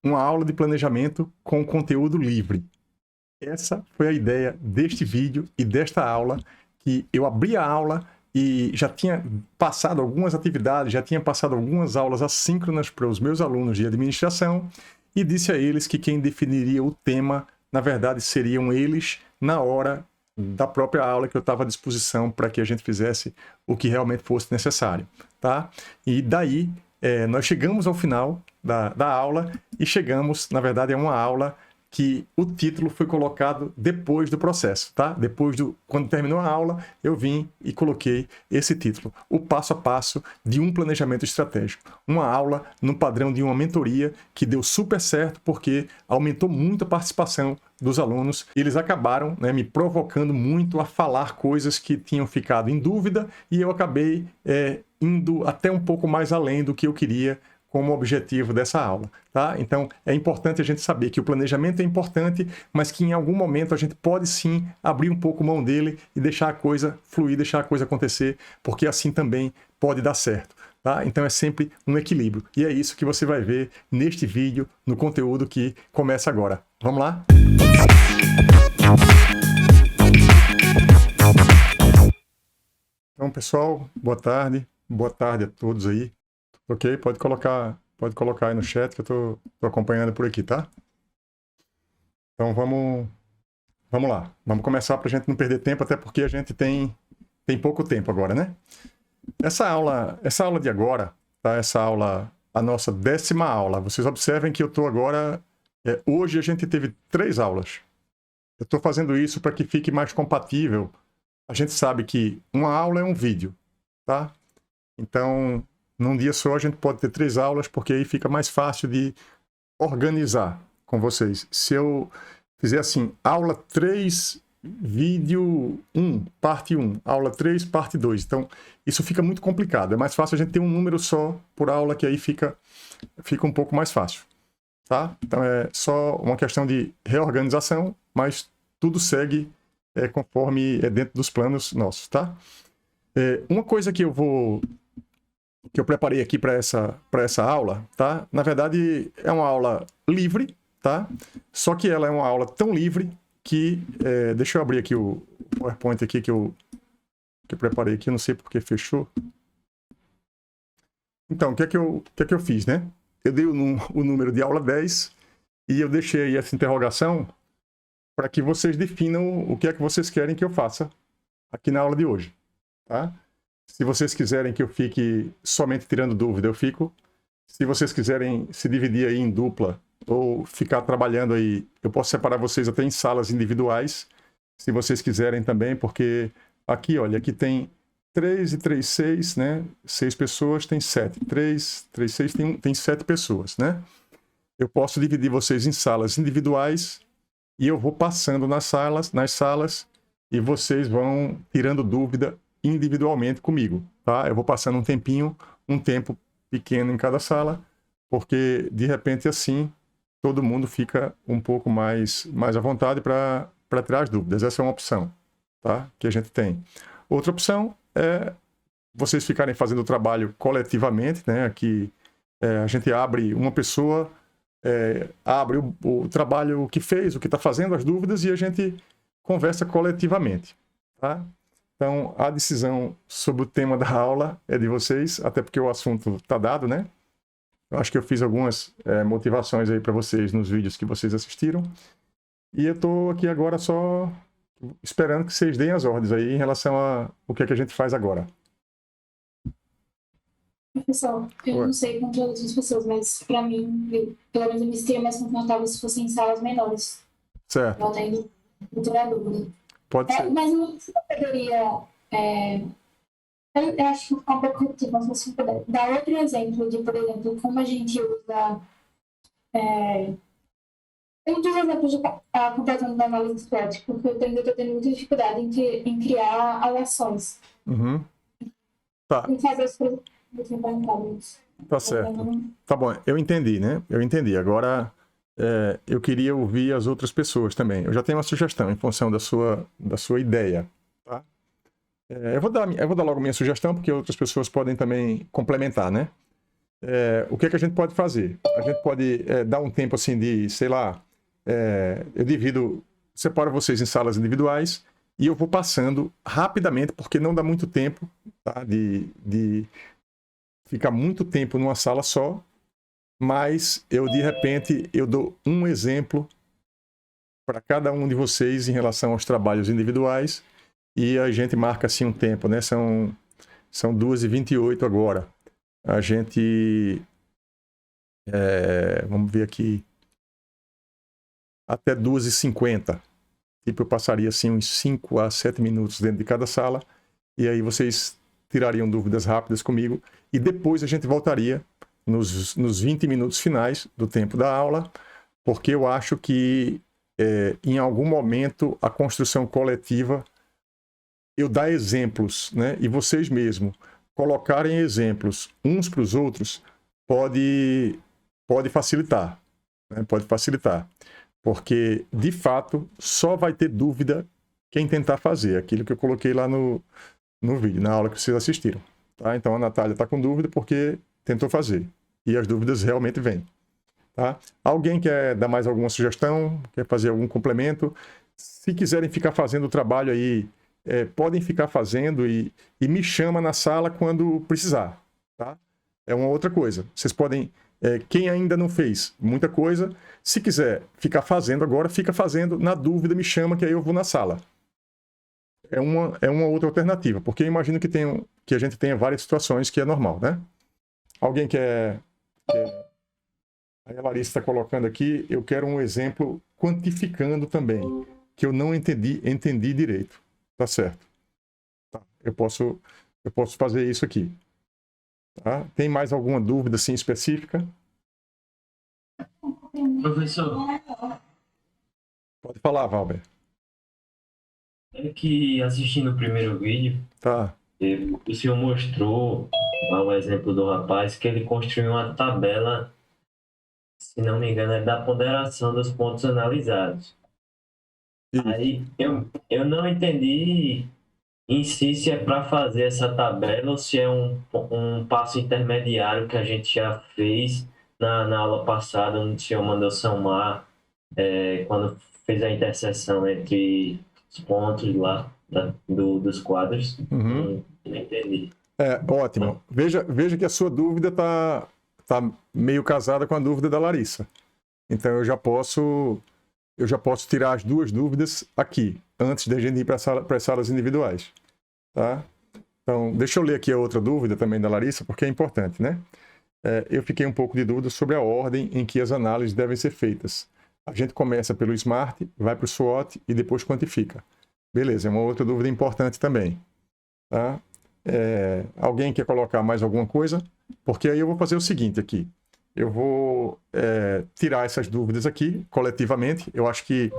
uma aula de planejamento com conteúdo livre. Essa foi a ideia deste vídeo e desta aula, que eu abri a aula e já tinha passado algumas atividades, já tinha passado algumas aulas assíncronas para os meus alunos de administração e disse a eles que quem definiria o tema, na verdade, seriam eles na hora da própria aula, que eu estava à disposição para que a gente fizesse o que realmente fosse necessário, tá? E daí, nós chegamos ao final da aula e chegamos, na verdade, a uma aula que o título foi colocado depois do processo, tá? Quando terminou a aula, eu vim e coloquei esse título, o passo a passo de um planejamento estratégico. Uma aula no padrão de uma mentoria que deu super certo porque aumentou muito a participação dos alunos. Eles acabaram, né, me provocando muito a falar coisas que tinham ficado em dúvida e eu acabei indo até um pouco mais além do que eu queria como objetivo dessa aula, tá? Então, é importante a gente saber que o planejamento é importante, mas que em algum momento a gente pode sim abrir um pouco mão dele e deixar a coisa fluir, deixar a coisa acontecer, porque assim também pode dar certo, tá? Então, é sempre um equilíbrio. E é isso que você vai ver neste vídeo, no conteúdo que começa agora. Vamos lá? Então, pessoal, boa tarde a todos aí. Ok? Pode colocar aí no chat que eu tô acompanhando por aqui, tá? Então vamos lá. Vamos começar para a gente não perder tempo, até porque a gente tem pouco tempo agora, né? Essa aula de agora, tá? Essa aula, a nossa 10ª aula. Vocês observem que eu tô agora... hoje a gente teve 3 aulas. Eu tô fazendo isso para que fique mais compatível. A gente sabe que uma aula é um vídeo, tá? Então... num dia só a gente pode ter 3 aulas, porque aí fica mais fácil de organizar com vocês. Se eu fizer assim, aula 3, vídeo 1, parte 1, aula 3, parte 2. Então, isso fica muito complicado. É mais fácil a gente ter um número só por aula, que aí fica um pouco mais fácil, tá? Então, é só uma questão de reorganização, mas tudo segue conforme é dentro dos planos nossos, tá? Uma coisa que eu preparei aqui para essa aula, tá? Na verdade, é uma aula livre, tá? Só que ela é uma aula tão livre que... deixa eu abrir aqui o PowerPoint aqui que eu preparei aqui, não sei porque fechou. Então, o que é que eu fiz, né? Eu dei o número de aula 10 e eu deixei essa interrogação para que vocês definam o que é que vocês querem que eu faça aqui na aula de hoje, tá? Se vocês quiserem que eu fique somente tirando dúvida, eu fico. Se vocês quiserem se dividir aí em dupla ou ficar trabalhando aí, eu posso separar vocês até em salas individuais, se vocês quiserem também, porque aqui, olha, aqui tem 3 e 3, 6, né? 6 pessoas, tem 7. 3, 6, tem 7 pessoas, né? Eu posso dividir vocês em salas individuais e eu vou passando nas salas e vocês vão tirando dúvida individualmente comigo, tá? Eu vou passando um tempo pequeno em cada sala, porque de repente assim todo mundo fica um pouco mais à vontade para tirar as dúvidas. Essa é uma opção, tá? Que a gente tem. Outra opção é vocês ficarem fazendo o trabalho coletivamente, né? Aqui a gente abre uma pessoa, abre o trabalho que fez, o que está fazendo, as dúvidas, e a gente conversa coletivamente, tá? Então, a decisão sobre o tema da aula é de vocês, até porque o assunto está dado, né? Eu acho que eu fiz algumas motivações aí para vocês nos vídeos que vocês assistiram. E eu estou aqui agora só esperando que vocês deem as ordens aí em relação a o que é que a gente faz agora. Professor, eu não sei com todas as pessoas, mas para mim, pelo menos eu me sentiria mais confortável se fossem salas menores. Certo. Eu tenho muita dúvida. Pode ser. Mas não poderia... eu acho que fica um pouco repetitivo, mas se você puder dar outro exemplo de, por exemplo, como a gente usa... eu uso exemplos de computação da análise SWOT, porque eu estou tendo muita dificuldade em criar alações. Uhum. Tá. Em fazer as coisas. Tá certo. Tá bom, eu entendi, né? Eu entendi. Agora, eu queria ouvir as outras pessoas também. Eu já tenho uma sugestão em função da sua ideia, tá? Eu vou dar logo minha sugestão, porque outras pessoas podem também complementar, né? o que é que a gente pode fazer? A gente pode dar um tempo assim de, sei lá, eu separo vocês em salas individuais e eu vou passando rapidamente, porque não dá muito tempo, tá? De ficar muito tempo numa sala só, mas de repente, eu dou um exemplo para cada um de vocês em relação aos trabalhos individuais e a gente marca assim um tempo, né? São 2h28 agora. A gente, vamos ver aqui, até 2h50. Tipo, eu passaria assim uns 5 a 7 minutos dentro de cada sala e aí vocês tirariam dúvidas rápidas comigo e depois a gente voltaria nos 20 minutos finais do tempo da aula, porque eu acho que em algum momento a construção coletiva, eu dar exemplos, né, e vocês mesmos colocarem exemplos uns para os outros, pode facilitar, né, pode facilitar, porque de fato só vai ter dúvida quem tentar fazer aquilo que eu coloquei lá no vídeo, na aula que vocês assistiram, tá? Então a Natália está com dúvida porque tentou fazer e as dúvidas realmente vêm. Tá? Alguém quer dar mais alguma sugestão? Quer fazer algum complemento? Se quiserem ficar fazendo o trabalho aí, podem ficar fazendo e me chama na sala quando precisar. Tá? É uma outra coisa. Vocês podem, quem ainda não fez muita coisa, se quiser ficar fazendo agora, fica fazendo. Na dúvida, me chama que aí eu vou na sala. É uma outra alternativa, porque eu imagino que a gente tenha várias situações que é normal, né? Alguém quer... Aí a Larissa está colocando aqui, eu quero um exemplo quantificando também, que eu não entendi direito. Tá certo. Tá. Eu posso fazer isso aqui. Tá? Tem mais alguma dúvida assim específica? Professor, Pode falar, Valber. é que assistindo o primeiro vídeo, Tá. o senhor mostrou lá o exemplo do rapaz que ele construiu uma tabela, se não me engano, é da ponderação dos pontos analisados. Isso. Aí eu não entendi em si se é para fazer essa tabela ou se é um passo intermediário que a gente já fez na aula passada, onde o senhor mandou somar quando fez a interseção entre os pontos lá dos quadros. Uhum. Não entendi. Ótimo. Veja que a sua dúvida tá meio casada com a dúvida da Larissa. Então eu já posso tirar as duas dúvidas aqui, antes da gente ir para as salas individuais. Tá? Então, deixa eu ler aqui a outra dúvida também da Larissa, porque é importante, né? Eu fiquei um pouco de dúvida sobre a ordem em que as análises devem ser feitas. A gente começa pelo SMART, vai para o SWOT e depois quantifica. Beleza, é uma outra dúvida importante também. Tá? Alguém quer colocar mais alguma coisa? Porque aí eu vou fazer o seguinte aqui. Eu vou tirar essas dúvidas aqui, coletivamente. Eu acho que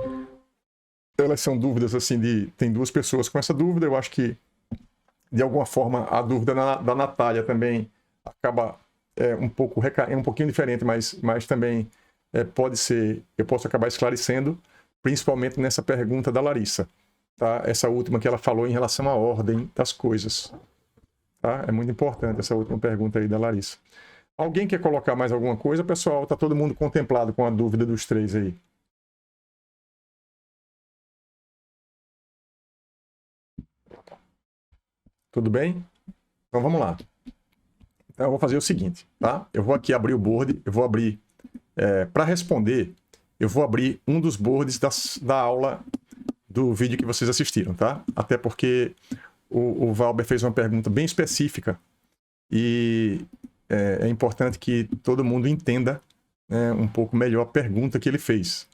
elas são dúvidas assim tem duas pessoas com essa dúvida. Eu acho que, de alguma forma, a dúvida da Natália também acaba um pouquinho diferente, mas também pode ser, eu posso acabar esclarecendo, principalmente nessa pergunta da Larissa. Tá? Essa última que ela falou em relação à ordem das coisas. Tá? É muito importante essa última pergunta aí da Larissa. Alguém quer colocar mais alguma coisa, pessoal? Está todo mundo contemplado com a dúvida dos três aí? Tudo bem? Então vamos lá. Então eu vou fazer o seguinte, tá? Eu vou aqui abrir o board, eu vou abrir, para responder, eu vou abrir um dos boards da aula do vídeo que vocês assistiram, tá? Até porque o Valber fez uma pergunta bem específica e é importante que todo mundo entenda, né, um pouco melhor a pergunta que ele fez,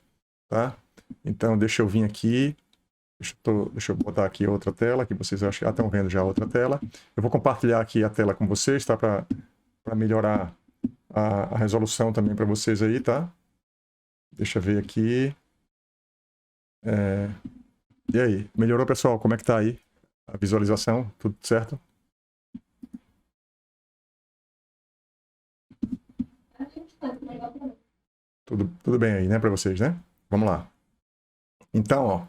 tá? Então deixa eu vir aqui, deixa eu botar aqui outra tela, que vocês já estão vendo já outra tela. Eu vou compartilhar aqui a tela com vocês, tá? Para melhorar a resolução também para vocês aí, tá? Deixa eu ver aqui. E aí, melhorou, pessoal? Como é que tá aí a visualização? Tudo certo? Tudo bem aí, né, para vocês, né? Vamos lá. Então, ó,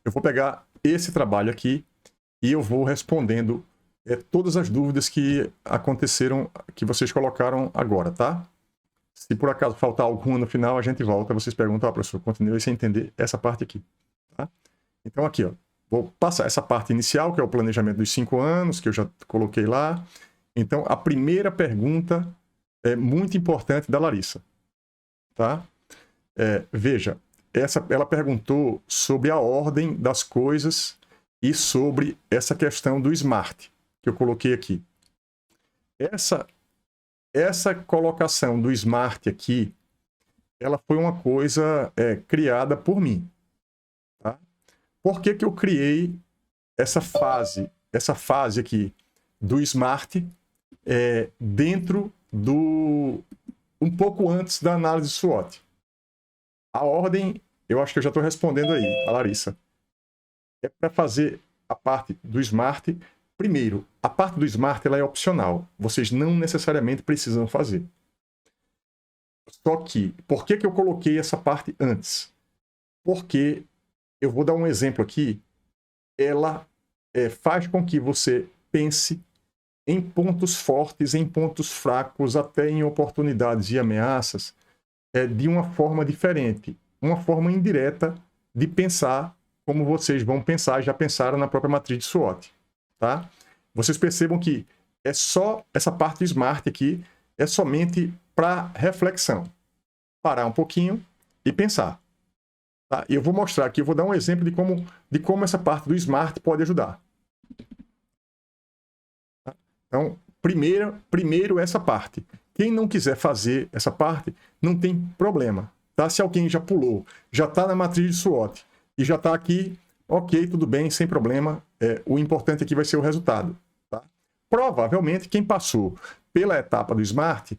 eu vou pegar esse trabalho aqui e eu vou respondendo todas as dúvidas que aconteceram, que vocês colocaram agora, tá? Se por acaso faltar alguma no final, a gente volta, vocês perguntam, professor, continue sem entender essa parte aqui, tá? Então aqui, ó, vou passar essa parte inicial, que é o planejamento dos 5 anos, que eu já coloquei lá. Então, a primeira pergunta é muito importante da Larissa, tá? Veja, ela perguntou sobre a ordem das coisas e sobre essa questão do SMART, que eu coloquei aqui. Essa colocação do SMART aqui, ela foi uma coisa criada por mim. Tá? Por que eu criei essa fase aqui do SMART dentro um pouco antes da análise SWOT? A ordem, eu acho que eu já estou respondendo aí, a Larissa. É para fazer a parte do SMART. Primeiro, a parte do SMART ela é opcional. Vocês não necessariamente precisam fazer. Só que, por que eu coloquei essa parte antes? Porque, eu vou dar um exemplo aqui, ela faz com que você pense em pontos fortes, em pontos fracos, até em oportunidades e ameaças, de uma forma diferente. Uma forma indireta de pensar como vocês vão pensar, já pensaram na própria matriz de SWOT. Tá? Vocês percebam que é só essa parte do SMART aqui, é somente para reflexão. Parar um pouquinho e pensar. Tá? Eu vou mostrar aqui, eu vou dar um exemplo de como essa parte do SMART pode ajudar. Tá? Então, primeiro essa parte. Quem não quiser fazer essa parte, não tem problema. Tá? Se alguém já pulou, já está na matriz de SWOT e já está aqui, ok, tudo bem, sem problema. O importante aqui vai ser o resultado. Tá? Provavelmente, quem passou pela etapa do SMART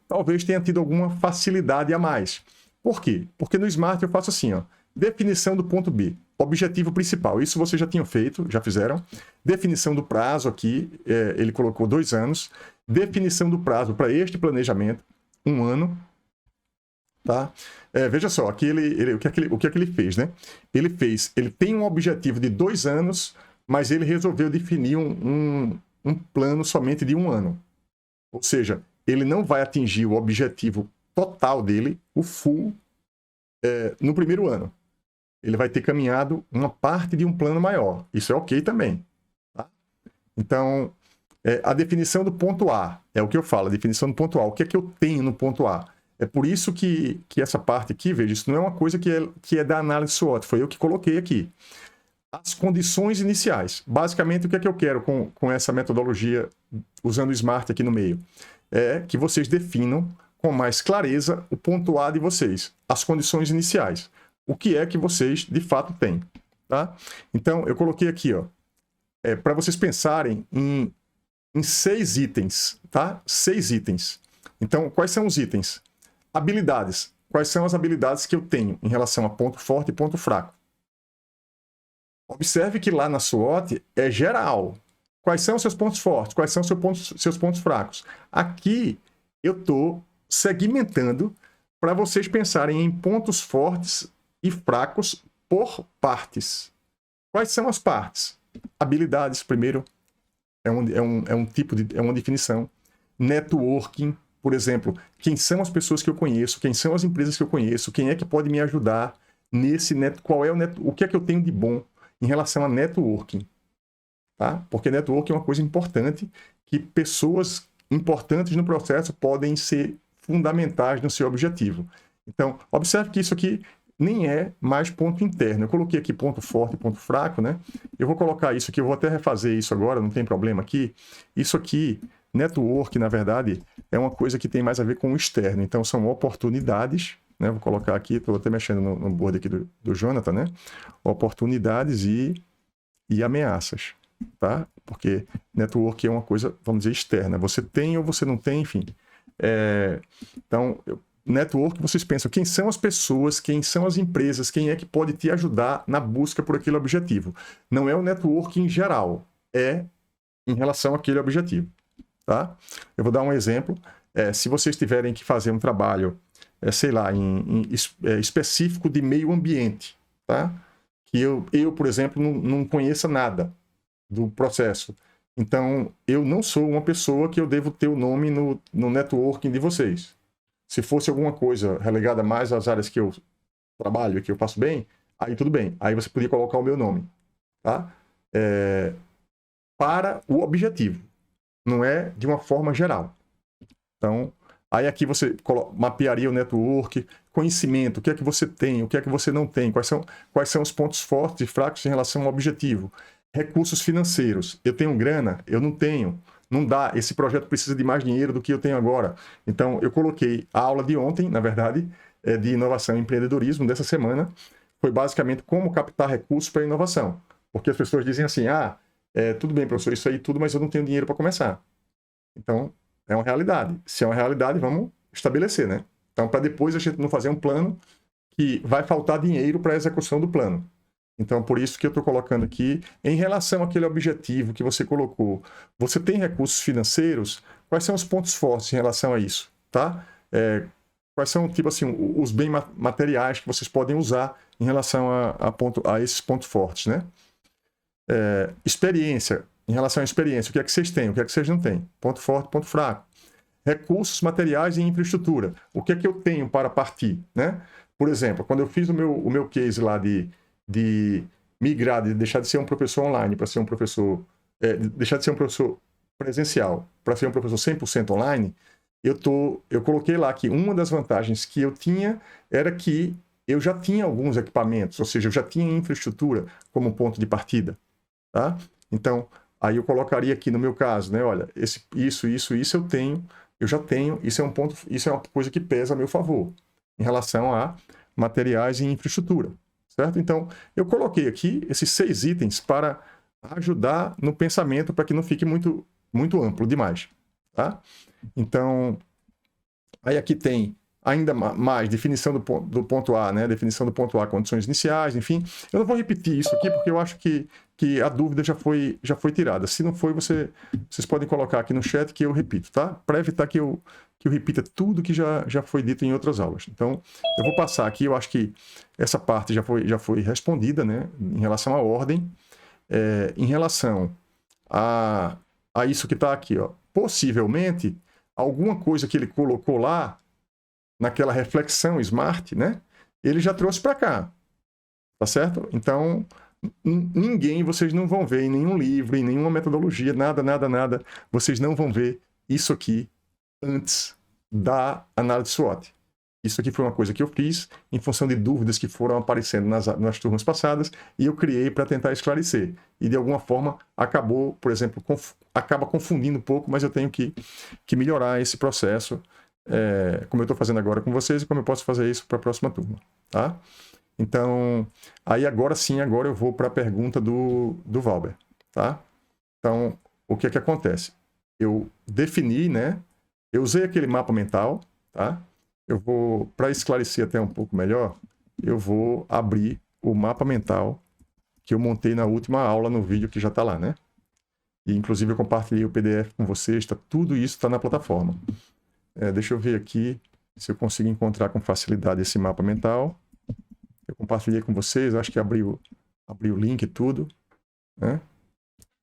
talvez tenha tido alguma facilidade a mais. Por quê? Porque no SMART eu faço assim, ó, definição do ponto B, objetivo principal. Isso vocês já tinham feito, já fizeram. Definição do prazo aqui, ele colocou 2 anos. Definição do prazo para este planejamento, 1 ano. Tá? Veja só, aqui o que é que ele fez, né? Ele tem um objetivo de 2 anos, mas ele resolveu definir um plano somente de 1 ano. Ou seja, ele não vai atingir o objetivo total dele, o full, no primeiro ano. Ele vai ter caminhado uma parte de um plano maior. Isso é ok também. Tá? Então, a definição do ponto A, é o que eu falo, a definição do ponto A. O que é que eu tenho no ponto A? É por isso que essa parte aqui, veja, isso não é uma coisa que é da análise SWOT, foi eu que coloquei aqui. As condições iniciais. Basicamente, o que é que eu quero com essa metodologia, usando o SMART aqui no meio? É que vocês definam com mais clareza o ponto A de vocês, as condições iniciais. O que é que vocês, de fato, têm. Tá? Então, eu coloquei aqui, ó, para vocês pensarem em 6 itens, tá? 6 itens. Então, quais são os itens? Habilidades. Quais são as habilidades que eu tenho em relação a ponto forte e ponto fraco? Observe que lá na SWOT é geral. Quais são os seus pontos fortes? Quais são os seus pontos fracos? Aqui eu estou segmentando para vocês pensarem em pontos fortes e fracos por partes. Quais são as partes? Habilidades, primeiro, é uma definição. Networking, por exemplo, quem são as pessoas que eu conheço, quem são as empresas que eu conheço, quem é que pode me ajudar nesse qual é o que é que eu tenho de bom em relação a networking, tá? Porque networking é uma coisa importante que pessoas importantes no processo podem ser fundamentais no seu objetivo. Então, observe que isso aqui nem é mais ponto interno. Eu coloquei aqui ponto forte e ponto fraco, né? Eu vou colocar isso aqui, eu vou até refazer isso agora, não tem problema aqui. Isso aqui, network, na verdade, é uma coisa que tem mais a ver com o externo. Então, são oportunidades, né? Vou colocar aqui, estou até mexendo no board aqui do Jonathan, né? Oportunidades e ameaças, tá? Porque network é uma coisa, vamos dizer, externa. Você tem ou você não tem, enfim. Então, network, vocês pensam, quem são as pessoas, quem são as empresas, quem é que pode te ajudar na busca por aquele objetivo. Não é o network em geral, é em relação àquele objetivo. Tá? Eu vou dar um exemplo. Se vocês tiverem que fazer um trabalho, sei lá, específico de meio ambiente, tá? Que eu, por exemplo, não conheça nada do processo. Então, eu não sou uma pessoa que eu devo ter o nome no networking de vocês. Se fosse alguma coisa relegada mais às áreas que eu trabalho e que eu faço bem, aí tudo bem. Aí você podia colocar o meu nome, tá? Para o objetivo. Não é de uma forma geral. Então, aí aqui você mapearia o network, conhecimento, o que é que você tem, o que é que você não tem, quais são os pontos fortes e fracos em relação ao objetivo. Recursos financeiros. Eu tenho grana? Eu não tenho. Não dá. Esse projeto precisa de mais dinheiro do que eu tenho agora. Então, eu coloquei a aula de ontem, na verdade, de inovação e empreendedorismo dessa semana, foi basicamente como captar recursos para inovação. Porque as pessoas dizem assim, tudo bem, professor, isso aí tudo, mas eu não tenho dinheiro para começar. Então, é uma realidade. Se é uma realidade, vamos estabelecer, né? Então, para depois a gente não fazer um plano que vai faltar dinheiro para a execução do plano. Então, por isso que eu estou colocando aqui, em relação àquele objetivo que você colocou, você tem recursos financeiros? Quais são os pontos fortes em relação a isso, tá? Quais são, tipo assim, os bens materiais que vocês podem usar em relação a esses pontos fortes, né? Experiência, em relação à experiência, o que é que vocês têm, o que é que vocês não têm? Ponto forte, ponto fraco. Recursos materiais e infraestrutura, o que é que eu tenho para partir, né? Por exemplo, quando eu fiz o meu case lá de migrar, de deixar de ser um professor online para ser um professor, deixar de ser um professor presencial para ser um professor 100% online, eu coloquei lá que uma das vantagens que eu tinha era que eu já tinha alguns equipamentos, ou seja, eu já tinha infraestrutura como ponto de partida, tá? Então, aí eu colocaria aqui no meu caso, né? Olha, isso eu já tenho, isso é uma coisa que pesa a meu favor em relação a materiais e infraestrutura, certo? Então, eu coloquei aqui esses 6 itens para ajudar no pensamento, para que não fique muito, muito amplo demais, tá? Então, aí aqui tem ainda mais definição do ponto A, né? Definição do ponto A, condições iniciais, enfim. Eu não vou repetir isso aqui, porque eu acho que a dúvida já foi tirada. Se não foi, vocês podem colocar aqui no chat que eu repito, tá? Para evitar que eu repita tudo que já foi dito em outras aulas. Então, eu vou passar aqui, eu acho que essa parte já foi respondida, né? Em relação à ordem. Em relação a isso que está aqui, ó. Possivelmente, alguma coisa que ele colocou lá, naquela reflexão smart, né? Ele já trouxe para cá, tá certo? Então, vocês não vão ver em nenhum livro, em nenhuma metodologia, nada, vocês não vão ver isso aqui antes da análise SWOT. Isso aqui foi uma coisa que eu fiz em função de dúvidas que foram aparecendo nas turmas passadas e eu criei para tentar esclarecer. E de alguma forma acabou, por exemplo, acaba confundindo um pouco, mas eu tenho que melhorar esse processo, como eu estou fazendo agora com vocês e como eu posso fazer isso para a próxima turma, tá? Então, aí agora eu vou para a pergunta do Valber, tá? Então, o que é que acontece? Eu defini, né? Eu usei aquele mapa mental, tá? Eu vou, para esclarecer até um pouco melhor, eu vou abrir o mapa mental que eu montei na última aula no vídeo que já está lá, né? E, inclusive, eu compartilhei o PDF com vocês, tudo isso está na plataforma. Deixa eu ver aqui se eu consigo encontrar com facilidade esse mapa mental. Eu compartilhei com vocês, acho que abri o link e tudo, né?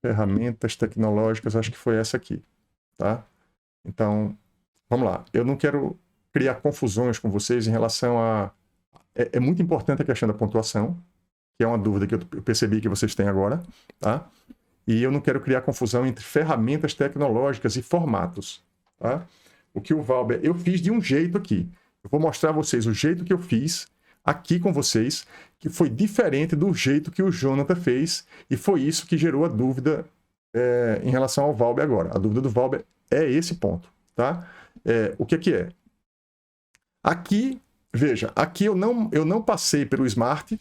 Ferramentas tecnológicas, acho que foi essa aqui, tá? Então, vamos lá. Eu não quero criar confusões com vocês em relação a... É muito importante a questão da pontuação, que é uma dúvida que eu percebi que vocês têm agora, tá? E eu não quero criar confusão entre ferramentas tecnológicas e formatos, tá? O que o Valber... Eu fiz de um jeito aqui. Eu vou mostrar a vocês o jeito que eu fiz aqui com vocês, que foi diferente do jeito que o Jonathan fez, e foi isso que gerou a dúvida em relação ao Valber agora. A dúvida do Valber é esse ponto, tá? O que é? Aqui, veja, aqui eu não passei pelo Smart,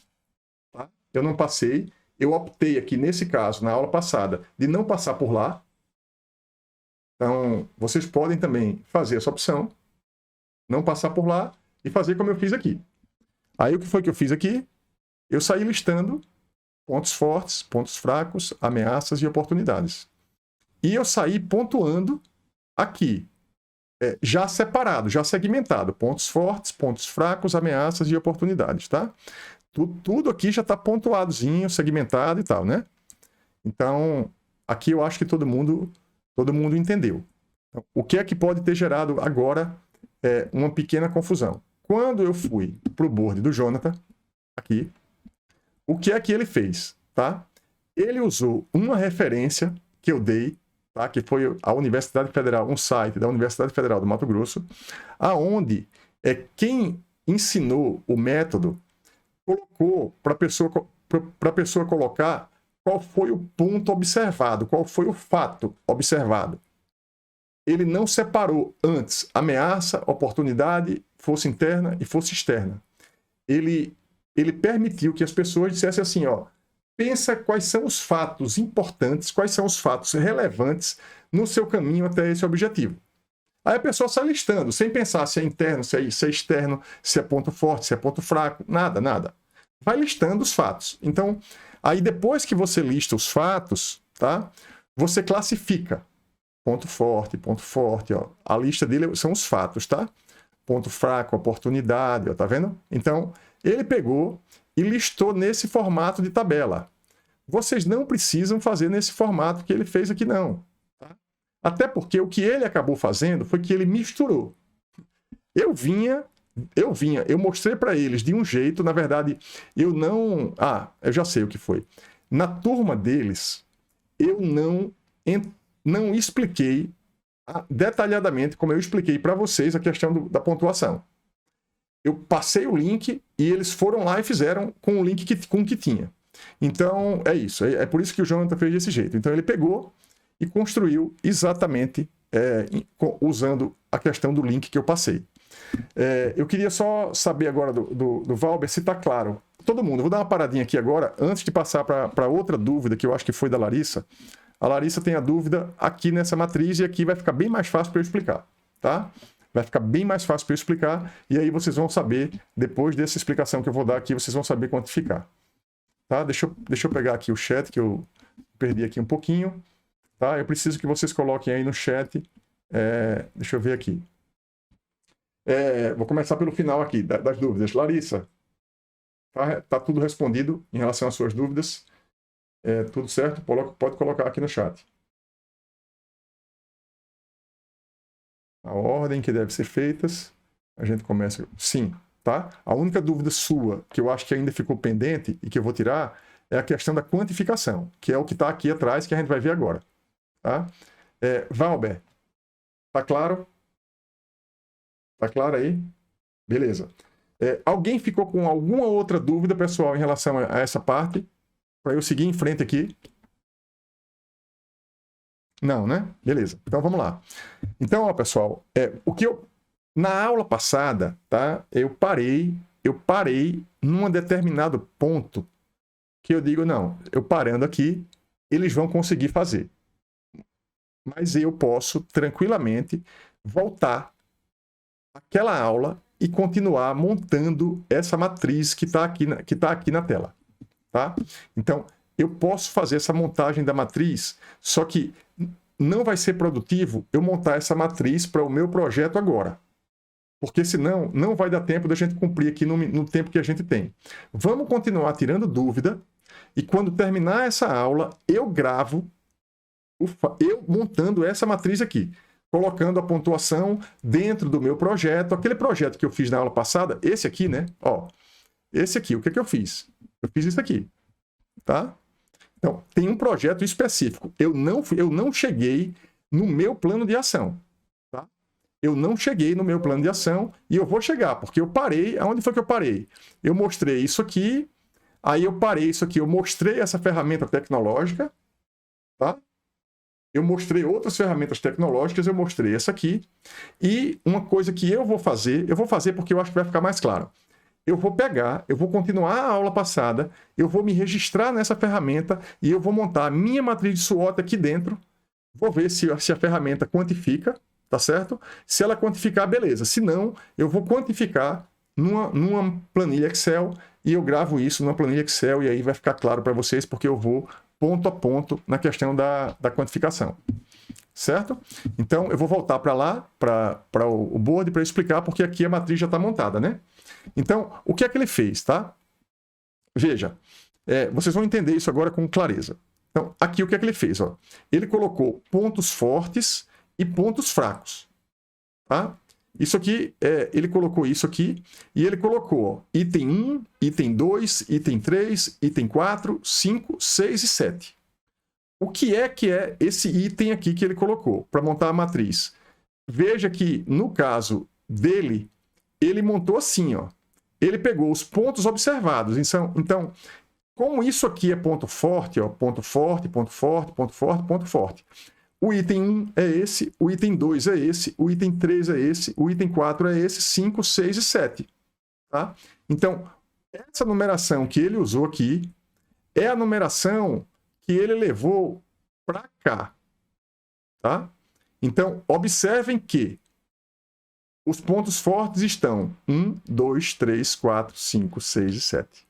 tá? Eu não passei, eu optei aqui, nesse caso, na aula passada, de não passar por lá. Então, vocês podem também fazer essa opção, não passar por lá e fazer como eu fiz aqui. Aí, o que foi que eu fiz aqui? Eu saí listando pontos fortes, pontos fracos, ameaças e oportunidades. E eu saí pontuando aqui, já separado, já segmentado, pontos fortes, pontos fracos, ameaças e oportunidades, tá? Tudo aqui já está pontuadozinho, segmentado e tal, né? Então, aqui eu acho que todo mundo entendeu. Então, o que é que pode ter gerado agora uma pequena confusão? Quando eu fui para o board do Jonathan, aqui, o que é que ele fez? Tá? Ele usou uma referência que eu dei, tá? Que foi a Universidade Federal, um site da Universidade Federal do Mato Grosso, aonde quem ensinou o método colocou para a pessoa colocar qual foi o ponto observado, qual foi o fato observado. Ele não separou antes ameaça, oportunidade, força interna e força externa. Ele permitiu que as pessoas dissessem assim, ó, pensa quais são os fatos importantes, quais são os fatos relevantes no seu caminho até esse objetivo. Aí a pessoa sai listando, sem pensar se é interno, se é externo, se é ponto forte, se é ponto fraco, nada. Vai listando os fatos. Então, aí depois que você lista os fatos, tá? Você classifica. Ponto forte, ó. A lista dele são os fatos, tá? Ponto fraco, oportunidade, ó, tá vendo? Então, ele pegou e listou nesse formato de tabela. Vocês não precisam fazer nesse formato que ele fez aqui, não. Tá? Até porque o que ele acabou fazendo foi que ele misturou. Eu mostrei para eles de um jeito, na verdade, eu já sei o que foi. Na turma deles, eu não expliquei detalhadamente, como eu expliquei para vocês, a questão da pontuação. Eu passei o link e eles foram lá e fizeram com o link com o que tinha. Então, é isso. É por isso que o Jonathan fez desse jeito. Então, ele pegou e construiu exatamente usando a questão do link que eu passei. Eu queria só saber agora do Valber se está claro. Todo mundo, vou dar uma paradinha aqui agora, antes de passar para outra dúvida, que eu acho que foi da Larissa. A Larissa tem a dúvida aqui nessa matriz e aqui vai ficar bem mais fácil para eu explicar, tá? Vai ficar bem mais fácil para eu explicar e aí vocês vão saber, depois dessa explicação que eu vou dar aqui, vocês vão saber quantificar. Tá? Deixa eu pegar aqui o chat, que eu perdi aqui um pouquinho. Tá? Eu preciso que vocês coloquem aí no chat. Deixa eu ver aqui. Vou começar pelo final aqui, das dúvidas. Larissa, tá tudo respondido em relação às suas dúvidas. Tudo certo? Pode colocar aqui no chat. A ordem que deve ser feitas. A gente começa... Sim, tá? A única dúvida sua, que eu acho que ainda ficou pendente e que eu vou tirar, é a questão da quantificação, que é o que está aqui atrás, que a gente vai ver agora. Tá? Valber, tá claro? Tá claro aí? Beleza. Alguém ficou com alguma outra dúvida, pessoal, em relação a essa parte? Para eu seguir em frente aqui? Não, né? Beleza. Então, vamos lá. Então, ó, pessoal, na aula passada, tá? Eu parei num determinado ponto que eu digo, não, eu parando aqui, eles vão conseguir fazer. Mas eu posso, tranquilamente, voltar àquela aula e continuar montando essa matriz que está aqui na tela. Tá? Então, eu posso fazer essa montagem da matriz, só que não vai ser produtivo eu montar essa matriz para o meu projeto agora. Porque senão não vai dar tempo da gente cumprir aqui no tempo que a gente tem. Vamos continuar tirando dúvida e quando terminar essa aula, eu gravo eu montando essa matriz aqui, colocando a pontuação dentro do meu projeto, aquele projeto que eu fiz na aula passada, esse aqui, né? Ó, esse aqui, o que eu fiz? Eu fiz isso aqui, tá? Então, tem um projeto específico. Eu não cheguei no meu plano de ação, tá? Eu não cheguei no meu plano de ação e eu vou chegar, porque eu parei. Aonde foi que eu parei? Eu mostrei isso aqui, aí eu parei isso aqui, eu mostrei essa ferramenta tecnológica, tá? Eu mostrei outras ferramentas tecnológicas, eu mostrei essa aqui. E uma coisa que eu vou fazer porque eu acho que vai ficar mais claro. Eu vou continuar a aula passada, eu vou me registrar nessa ferramenta e eu vou montar a minha matriz de SWOT aqui dentro. Vou ver se a ferramenta quantifica, tá certo? Se ela quantificar, beleza. Se não, eu vou quantificar numa planilha Excel e eu gravo isso numa planilha Excel e aí vai ficar claro para vocês porque eu vou ponto a ponto na questão da quantificação. Certo? Então, eu vou voltar para lá, para o board, para explicar, porque aqui a matriz já está montada, né? Então, o que é que ele fez, tá? Veja, vocês vão entender isso agora com clareza. Então, aqui o que é que ele fez? Ó? Ele colocou pontos fortes e pontos fracos. Tá? Isso aqui, ele colocou isso aqui, e ele colocou ó, item 1, item 2, item 3, item 4, 5, 6 e 7. O que é esse item aqui que ele colocou para montar a matriz? Veja que, no caso dele, ele montou assim, ó. Ele pegou os pontos observados. Então, como isso aqui é ponto forte, ó, ponto forte, ponto forte, ponto forte, ponto forte. O item 1 é esse, o item 2 é esse, o item 3 é esse, o item 4 é esse, 5, 6 e 7. Tá? Então, essa numeração que ele usou aqui é a numeração que ele levou para cá. Tá? Então, observem que os pontos fortes estão 1, 2, 3, 4, 5, 6 e 7.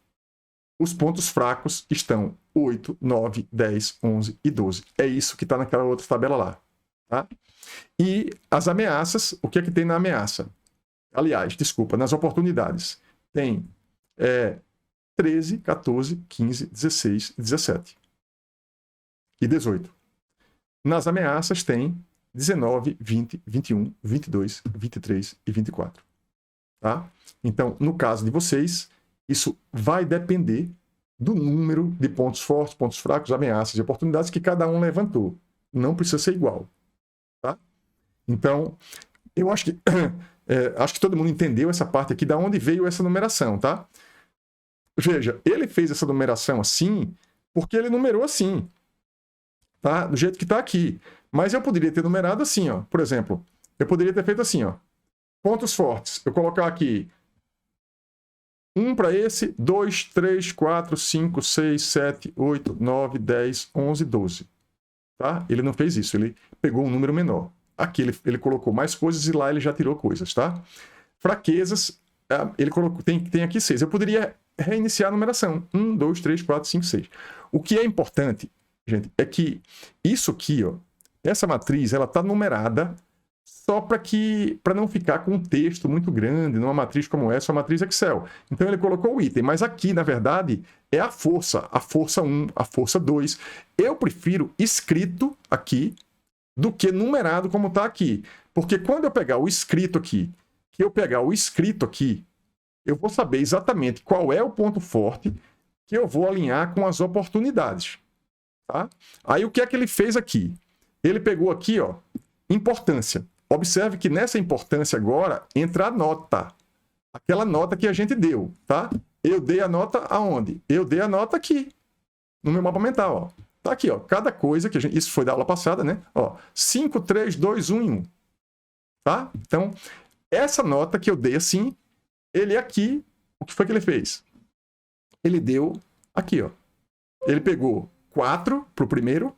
Os pontos fracos estão 8, 9, 10, 11 e 12. É isso que está naquela outra tabela lá. Tá? E as ameaças, o que é que tem na ameaça? Aliás, desculpa, nas oportunidades. Tem 13, 14, 15, 16, 17 e 18. Nas ameaças tem 19, 20, 21, 22, 23 e 24. Tá? Então, no caso de vocês, isso vai depender do número de pontos fortes, pontos fracos, ameaças e oportunidades que cada um levantou. Não precisa ser igual. Tá? Então, eu acho que, acho que todo mundo entendeu essa parte aqui, da onde veio essa numeração. Tá? Veja, ele fez essa numeração assim porque ele numerou assim. Tá? Do jeito que está aqui. Mas eu poderia ter numerado assim, ó. Por exemplo, eu poderia ter feito assim, ó. Pontos fortes. Eu colocar aqui 1 para esse, 2, 3, 4, 5, 6, 7, 8, 9, 10, 11, 12. Tá? Ele não fez isso, ele pegou um número menor. Aqui ele colocou mais coisas e lá ele já tirou coisas, tá? Fraquezas, ele colocou, tem aqui 6. Eu poderia reiniciar a numeração. 1, 2, 3, 4, 5, 6. O que é importante, gente, é que isso aqui, ó, essa matriz, ela está numerada só para não ficar com um texto muito grande numa matriz como essa, uma matriz Excel. Então ele colocou o item, mas aqui, na verdade, é a força 1, a força 2. Eu prefiro escrito aqui do que numerado como está aqui. Porque quando eu pegar o escrito aqui, eu vou saber exatamente qual é o ponto forte que eu vou alinhar com as oportunidades. Tá? Aí o que é que ele fez aqui? Ele pegou aqui, ó, importância. Observe que nessa importância agora entra a nota. Aquela nota que a gente deu, tá? Eu dei a nota aonde? Eu dei a nota aqui, no meu mapa mental, ó. Tá aqui, ó. Cada coisa que a gente... Isso foi da aula passada, né? Ó, 5, 3, 2, 1 e 1. Tá? Então, essa nota que eu dei assim, ele aqui, o que foi que ele fez? Ele deu aqui, ó. Ele pegou 4 para o primeiro,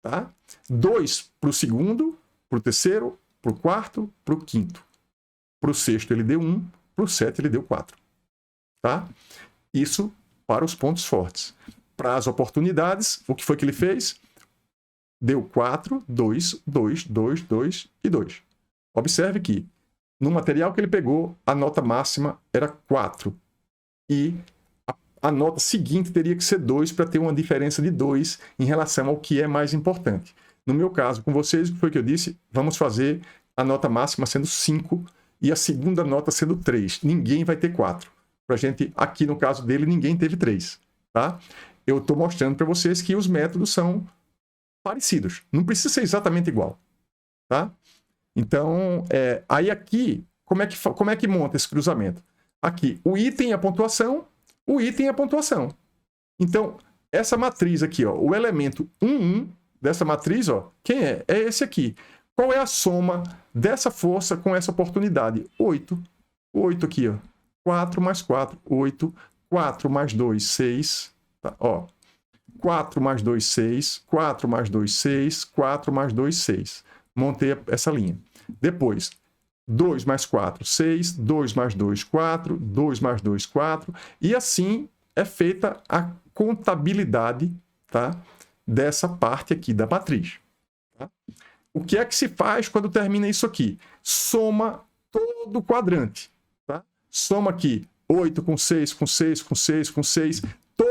tá? 2 para o segundo, para o terceiro, para o quarto, para o quinto. Para o sexto ele deu 1, para o 7 ele deu 4. Tá? Isso para os pontos fortes. Para as oportunidades, o que foi que ele fez? Deu 4, 2, 2, 2, 2 e 2. Observe que no material que ele pegou, a nota máxima era 4. E a nota seguinte teria que ser 2 para ter uma diferença de 2 em relação ao que é mais importante. No meu caso, com vocês, o que foi que eu disse? Vamos fazer a nota máxima sendo 5 e a segunda nota sendo 3. Ninguém vai ter 4. Pra gente, aqui no caso dele, ninguém teve 3. Tá? Eu estou mostrando para vocês que os métodos são parecidos. Não precisa ser exatamente igual. Tá? Então, aí aqui, como é que monta esse cruzamento? Aqui, o item é a pontuação, o item é a pontuação. Então, essa matriz aqui, ó, o elemento 1, 1 dessa matriz, ó, quem é? É esse aqui. Qual é a soma dessa força com essa oportunidade? 8. 8 aqui, ó. 4 mais 4, 8. 4 mais 2, 6. Tá? Ó. 4 mais 2, 6. 4 mais 2, 6. 4 mais 2, 6. Montei essa linha. Depois, 2 mais 4, 6. 2 mais 2, 4. 2 mais 2, 4. E assim é feita a contabilidade, tá? Dessa parte aqui da matriz. Tá? O que é que se faz quando termina isso aqui? Soma todo o quadrante. Tá? Soma aqui 8 com 6, com 6, com 6, com 6.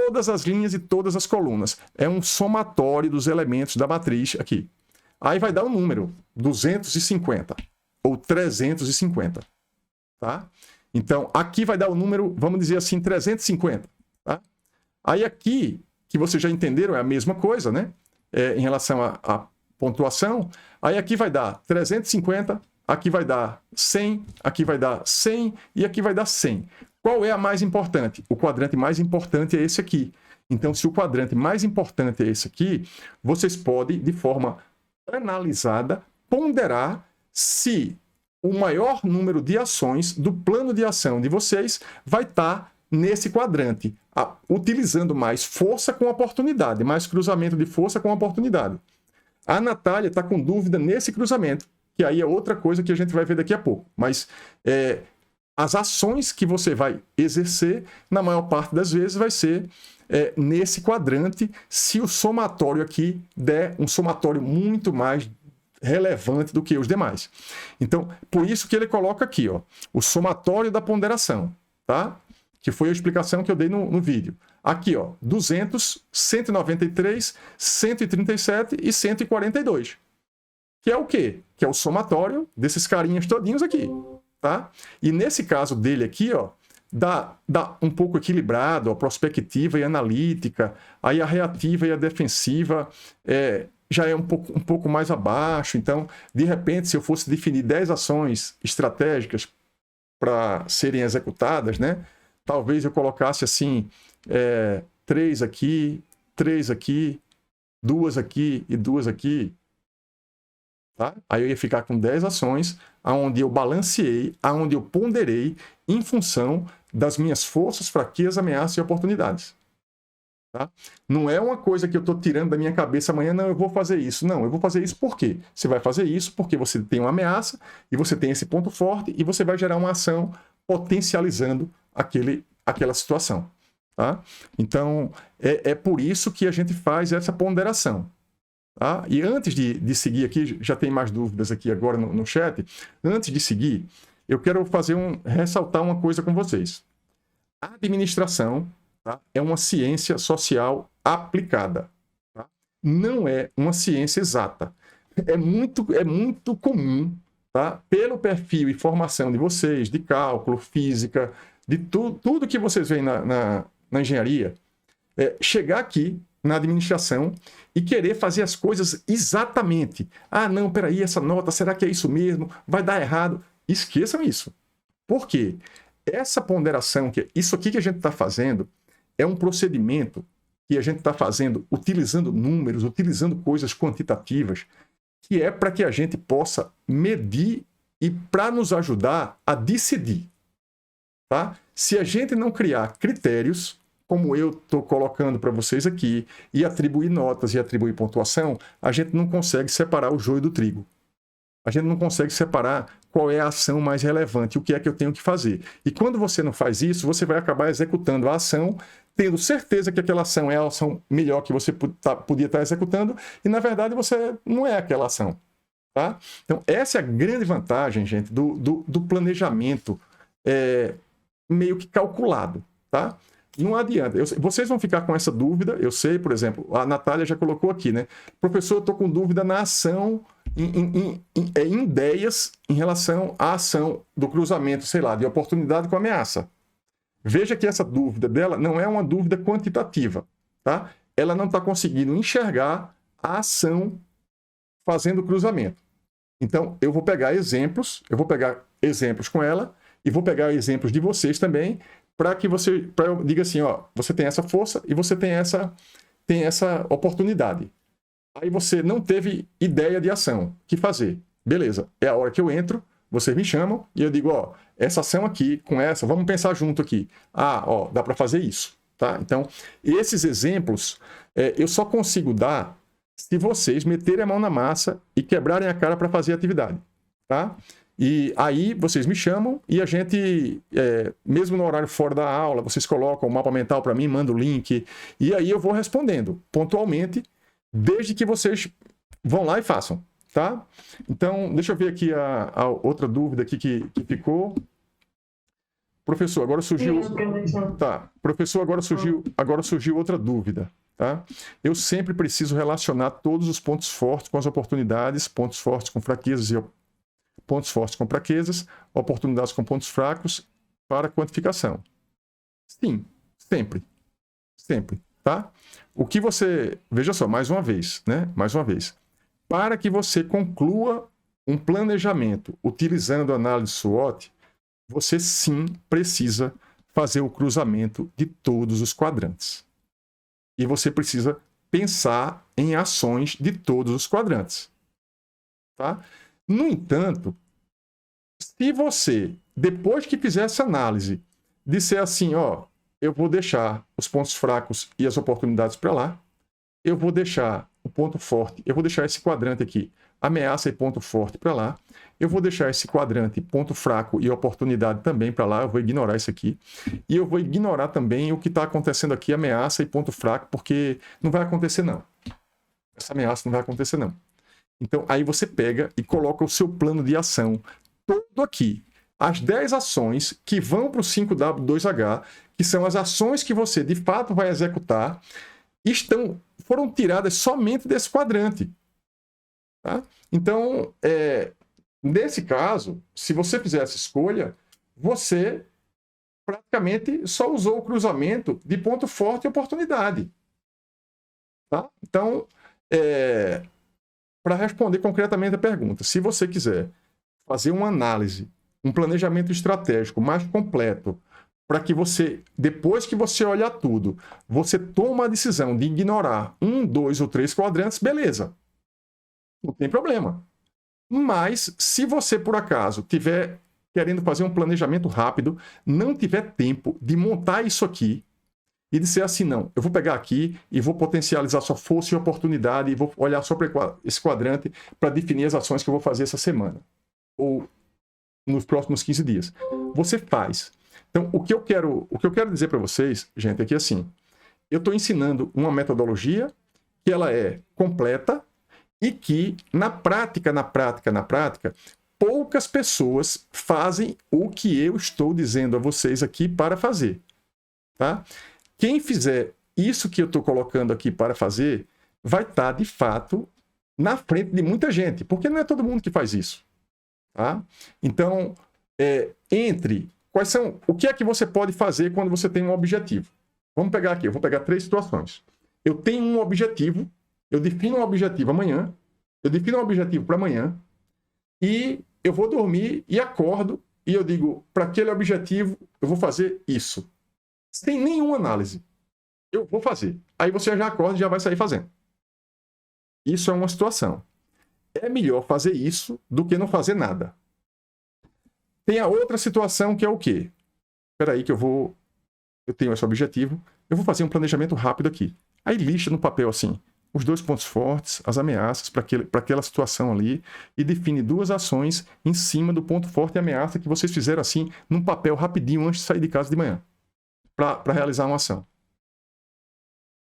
todas as linhas e todas as colunas. É um somatório dos elementos da matriz aqui. Aí vai dar um número, 250 ou 350. Tá? Então, aqui vai dar o número, vamos dizer assim, 350. Tá? Aí aqui, que vocês já entenderam, é a mesma coisa, né? Em relação à pontuação. Aí aqui vai dar 350, aqui vai dar 100, aqui vai dar 100 e aqui vai dar 100. Qual é a mais importante? O quadrante mais importante é esse aqui. Então, se o quadrante mais importante é esse aqui, vocês podem, de forma analisada, ponderar se o maior número de ações do plano de ação de vocês vai estar nesse quadrante, utilizando mais força com oportunidade, mais cruzamento de força com oportunidade. A Natália está com dúvida nesse cruzamento, que aí é outra coisa que a gente vai ver daqui a pouco. Mas as ações que você vai exercer, na maior parte das vezes, vai ser nesse quadrante, se o somatório aqui der um somatório muito mais relevante do que os demais. Então, por isso que ele coloca aqui, ó, o somatório da ponderação, tá? Que foi a explicação que eu dei no vídeo. Aqui, ó, 200, 193, 137 e 142. Que é o quê? Que é o somatório desses carinhas todinhos aqui, tá? E nesse caso dele aqui, ó, dá um pouco equilibrado, a prospectiva e analítica, aí a reativa e a defensiva já é um pouco mais abaixo. Então, de repente, se eu fosse definir 10 ações estratégicas para serem executadas, né? Talvez eu colocasse assim, 3 aqui, 3 aqui, 2 aqui e 2 aqui. Tá? Aí eu ia ficar com 10 ações, onde eu balanceei, onde eu ponderei em função das minhas forças, fraquezas, ameaças e oportunidades. Tá? Não é uma coisa que eu estou tirando da minha cabeça amanhã, não, eu vou fazer isso. Não, eu vou fazer isso por quê? Você vai fazer isso porque você tem uma ameaça e você tem esse ponto forte e você vai gerar uma ação potencializando aquela situação. Tá? Então, é por isso que a gente faz essa ponderação. Tá? E antes de seguir aqui, já tem mais dúvidas aqui agora no chat, antes de seguir, eu quero ressaltar uma coisa com vocês. A administração, tá, é uma ciência social aplicada. Tá? Não é uma ciência exata. É muito comum, tá, pelo perfil e formação de vocês, de cálculo, física, de tudo que vocês veem na engenharia, chegar aqui na administração e querer fazer as coisas exatamente. Ah, não, peraí, essa nota, será que é isso mesmo? Vai dar errado? Esqueçam isso. Por quê? Essa ponderação, isso aqui que a gente está fazendo, é um procedimento que a gente está fazendo utilizando números, utilizando coisas quantitativas, que é para que a gente possa medir e para nos ajudar a decidir. Tá? Se a gente não criar critérios, como eu estou colocando para vocês aqui, e atribuir notas e atribuir pontuação, a gente não consegue separar o joio do trigo. A gente não consegue separar qual é a ação mais relevante, o que é que eu tenho que fazer. E quando você não faz isso, você vai acabar executando a ação, tendo certeza que aquela ação é a ação melhor que você podia estar executando, e na verdade você não é aquela ação. Tá? Então, essa é a grande vantagem, gente, do planejamento meio que calculado. Tá? Não adianta. Vocês vão ficar com essa dúvida. Eu sei, por exemplo, a Natália já colocou aqui, né? Professor, eu estou com dúvida na ação, em ideias em relação à ação do cruzamento, sei lá, de oportunidade com ameaça. Veja que essa dúvida dela não é uma dúvida quantitativa, tá? Ela não está conseguindo enxergar a ação fazendo o cruzamento. Então, eu vou pegar exemplos com ela e vou pegar exemplos de vocês também, para que eu diga assim, ó, você tem essa força e você tem essa oportunidade. Aí você não teve ideia de ação. O que fazer? Beleza, é a hora que eu entro, vocês me chamam e eu digo, ó, essa ação aqui, com essa, vamos pensar junto aqui. Ah, ó, dá para fazer isso. Tá? Então, esses exemplos eu só consigo dar se vocês meterem a mão na massa e quebrarem a cara para fazer a atividade. Tá? E aí vocês me chamam e a gente, mesmo no horário fora da aula, vocês colocam o mapa mental para mim, mandam o link, e aí eu vou respondendo pontualmente, desde que vocês vão lá e façam, tá? Então, deixa eu ver aqui a outra dúvida aqui que ficou. Professor, agora surgiu. Tá, professor, agora surgiu outra dúvida. Tá? Eu sempre preciso relacionar todos os pontos fortes com as oportunidades, pontos fortes com fraquezas e pontos fortes com fraquezas, oportunidades com pontos fracos para quantificação. Sim, sempre. Sempre, tá? O que você... Veja só, mais uma vez, né? Mais uma vez. Para que você conclua um planejamento utilizando a análise SWOT, você sim precisa fazer o cruzamento de todos os quadrantes. E você precisa pensar em ações de todos os quadrantes. Tá? No entanto, se você, depois que fizer essa análise, disser assim, ó, eu vou deixar os pontos fracos e as oportunidades para lá, eu vou deixar o ponto forte, eu vou deixar esse quadrante aqui, ameaça e ponto forte para lá, eu vou deixar esse quadrante, ponto fraco e oportunidade também para lá, eu vou ignorar isso aqui, e eu vou ignorar também o que está acontecendo aqui, ameaça e ponto fraco, porque não vai acontecer não. Essa ameaça não vai acontecer não. Então, aí você pega e coloca o seu plano de ação todo aqui. As 10 ações que vão para o 5W2H, que são as ações que você de fato vai executar, foram tiradas somente desse quadrante. Tá? Então, nesse caso, se você fizer essa escolha, você praticamente só usou o cruzamento de ponto forte e oportunidade. Tá? Então, para responder concretamente a pergunta, se você quiser fazer uma análise, um planejamento estratégico mais completo, para que você, depois que você olhar tudo, você toma a decisão de ignorar 1, 2 ou 3 quadrantes, beleza. Não tem problema. Mas, se você, por acaso, tiver querendo fazer um planejamento rápido, não tiver tempo de montar isso aqui e dizer assim, não, eu vou pegar aqui e vou potencializar sua força e oportunidade e vou olhar só para esse quadrante para definir as ações que eu vou fazer essa semana. Ou nos próximos 15 dias. Você faz. Então, o que eu quero dizer para vocês, gente, é que assim, eu estou ensinando uma metodologia que ela é completa e que, na prática, poucas pessoas fazem o que eu estou dizendo a vocês aqui para fazer. Tá? Quem fizer isso que eu estou colocando aqui para fazer, vai estar, de fato, na frente de muita gente, porque não é todo mundo que faz isso. Tá? Então, o que é que você pode fazer quando você tem um objetivo? Vamos pegar aqui, eu vou pegar 3 situações. Eu tenho um objetivo, eu defino um objetivo amanhã, eu defino um objetivo para amanhã, e eu vou dormir e acordo, e eu digo, para aquele objetivo, eu vou fazer isso. Sem nenhuma análise. Eu vou fazer. Aí você já acorda e já vai sair fazendo. Isso é uma situação. É melhor fazer isso do que não fazer nada. Tem a outra situação que é o quê? Espera aí que eu tenho esse objetivo, eu vou fazer um planejamento rápido aqui. Aí lixa no papel assim, os 2 pontos fortes, as ameaças para aquela situação ali e define 2 ações em cima do ponto forte e ameaça que vocês fizeram assim num papel rapidinho antes de sair de casa de manhã para realizar uma ação.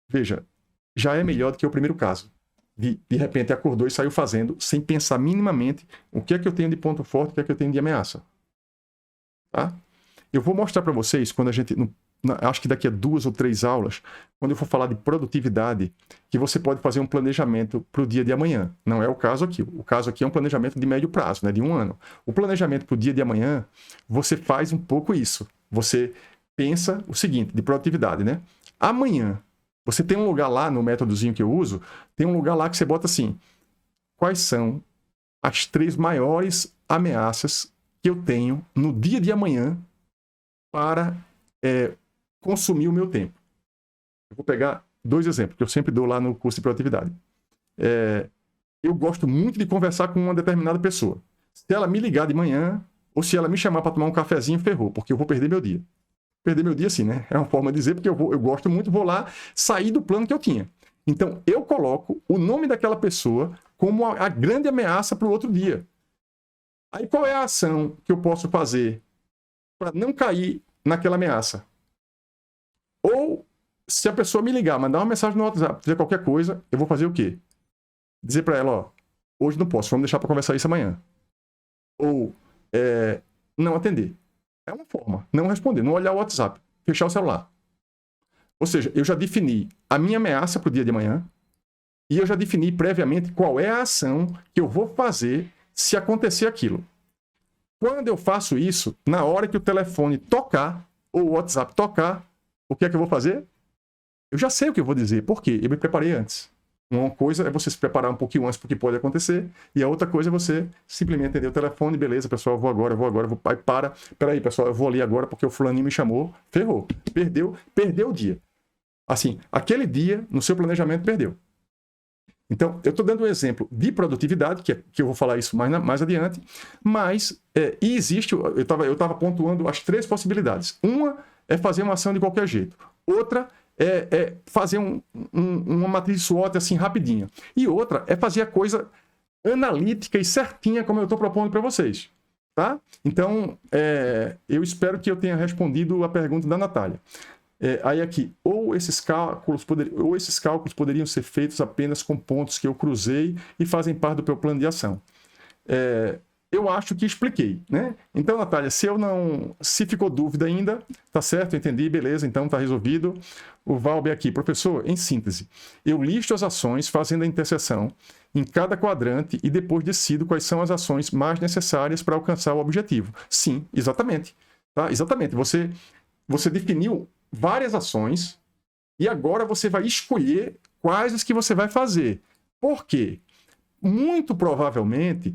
Veja, já é melhor do que o primeiro caso. De repente acordou e saiu fazendo sem pensar minimamente o que é que eu tenho de ponto forte, o que é que eu tenho de ameaça. Tá? Eu vou mostrar para vocês, quando a gente, acho que daqui a 2 ou 3 aulas, quando eu for falar de produtividade, que você pode fazer um planejamento para o dia de amanhã. Não é o caso aqui. O caso aqui é um planejamento de médio prazo, né, de 1 ano. O planejamento para o dia de amanhã, você faz um pouco isso. Você pensa o seguinte, de produtividade, né? Amanhã, você tem um lugar lá no métodozinho que eu uso, tem um lugar lá que você bota assim, quais são as 3 maiores ameaças que eu tenho no dia de amanhã para consumir o meu tempo. Eu vou pegar 2 exemplos que eu sempre dou lá no curso de produtividade. Eu gosto muito de conversar com uma determinada pessoa. Se ela me ligar de manhã ou se ela me chamar para tomar um cafezinho, ferrou, porque eu vou perder meu dia. Perder meu dia sim, né? É uma forma de dizer, porque eu gosto muito, vou lá sair do plano que eu tinha. Então, eu coloco o nome daquela pessoa como a grande ameaça para o outro dia. Aí, qual é a ação que eu posso fazer para não cair naquela ameaça? Ou, se a pessoa me ligar, mandar uma mensagem no WhatsApp, dizer qualquer coisa, eu vou fazer o quê? Dizer para ela, ó, hoje não posso, vamos deixar para conversar isso amanhã. Ou, não atender. É uma forma. Não responder, não olhar o WhatsApp, fechar o celular. Ou seja, eu já defini a minha ameaça para o dia de amanhã e eu já defini previamente qual é a ação que eu vou fazer se acontecer aquilo. Quando eu faço isso, na hora que o telefone tocar ou o WhatsApp tocar, o que é que eu vou fazer? Eu já sei o que eu vou dizer. Por quê? Eu me preparei antes. Uma coisa é você se preparar um pouquinho antes porque pode acontecer, e a outra coisa é você simplesmente atender o telefone, beleza, pessoal, eu vou agora, aí peraí, pessoal, eu vou ali agora porque o fulaninho me chamou, ferrou, perdeu o dia. Assim, aquele dia, no seu planejamento, perdeu. Então, eu estou dando um exemplo de produtividade, que eu vou falar isso mais adiante, mas e existe, eu estava pontuando as 3 possibilidades. Uma é fazer uma ação de qualquer jeito. Outra é fazer uma matriz SWOT assim rapidinha. E outra é fazer a coisa analítica e certinha como eu estou propondo para vocês. Tá? Então, eu espero que eu tenha respondido a pergunta da Natália. Aí aqui, ou esses cálculos poderiam ser feitos apenas com pontos que eu cruzei e fazem parte do meu plano de ação. Eu acho que expliquei, né? Então, Natália, se ficou dúvida ainda, tá certo, entendi, beleza, então tá resolvido. O Valber aqui, professor, em síntese, eu listo as ações fazendo a interseção em cada quadrante e depois decido quais são as ações mais necessárias para alcançar o objetivo. Sim, exatamente. Tá? Exatamente. Você definiu várias ações e agora você vai escolher quais as que você vai fazer. Por quê? Muito provavelmente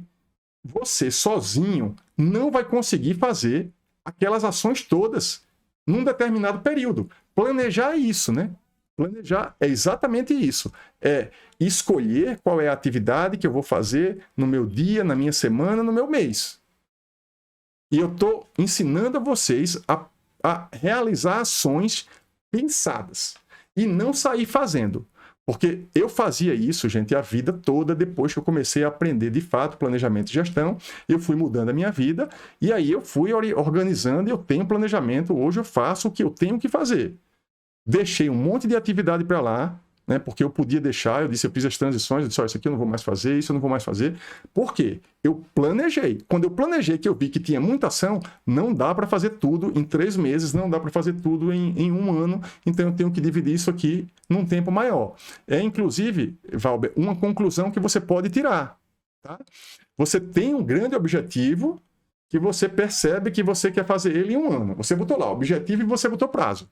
você sozinho não vai conseguir fazer aquelas ações todas num determinado período. Planejar é isso, né? Planejar é exatamente isso. É escolher qual é a atividade que eu vou fazer no meu dia, na minha semana, no meu mês. E eu estou ensinando a vocês a realizar ações pensadas e não sair fazendo. Porque eu fazia isso, gente, a vida toda. Depois que eu comecei a aprender de fato planejamento e gestão, eu fui mudando a minha vida e aí eu fui organizando e eu tenho planejamento. Hoje eu faço o que eu tenho que fazer. Deixei um monte de atividade para lá, né, porque eu podia deixar, eu fiz as transições, eu disse, isso aqui eu não vou mais fazer, isso eu não vou mais fazer. Por quê? Eu planejei. Quando eu planejei que eu vi que tinha muita ação, não dá para fazer tudo em 3 meses, não dá para fazer tudo em 1 ano, então eu tenho que dividir isso aqui num tempo maior. Inclusive, Valber, uma conclusão que você pode tirar. Tá? Você tem um grande objetivo que você percebe que você quer fazer ele em 1 ano. Você botou lá o objetivo e você botou prazo.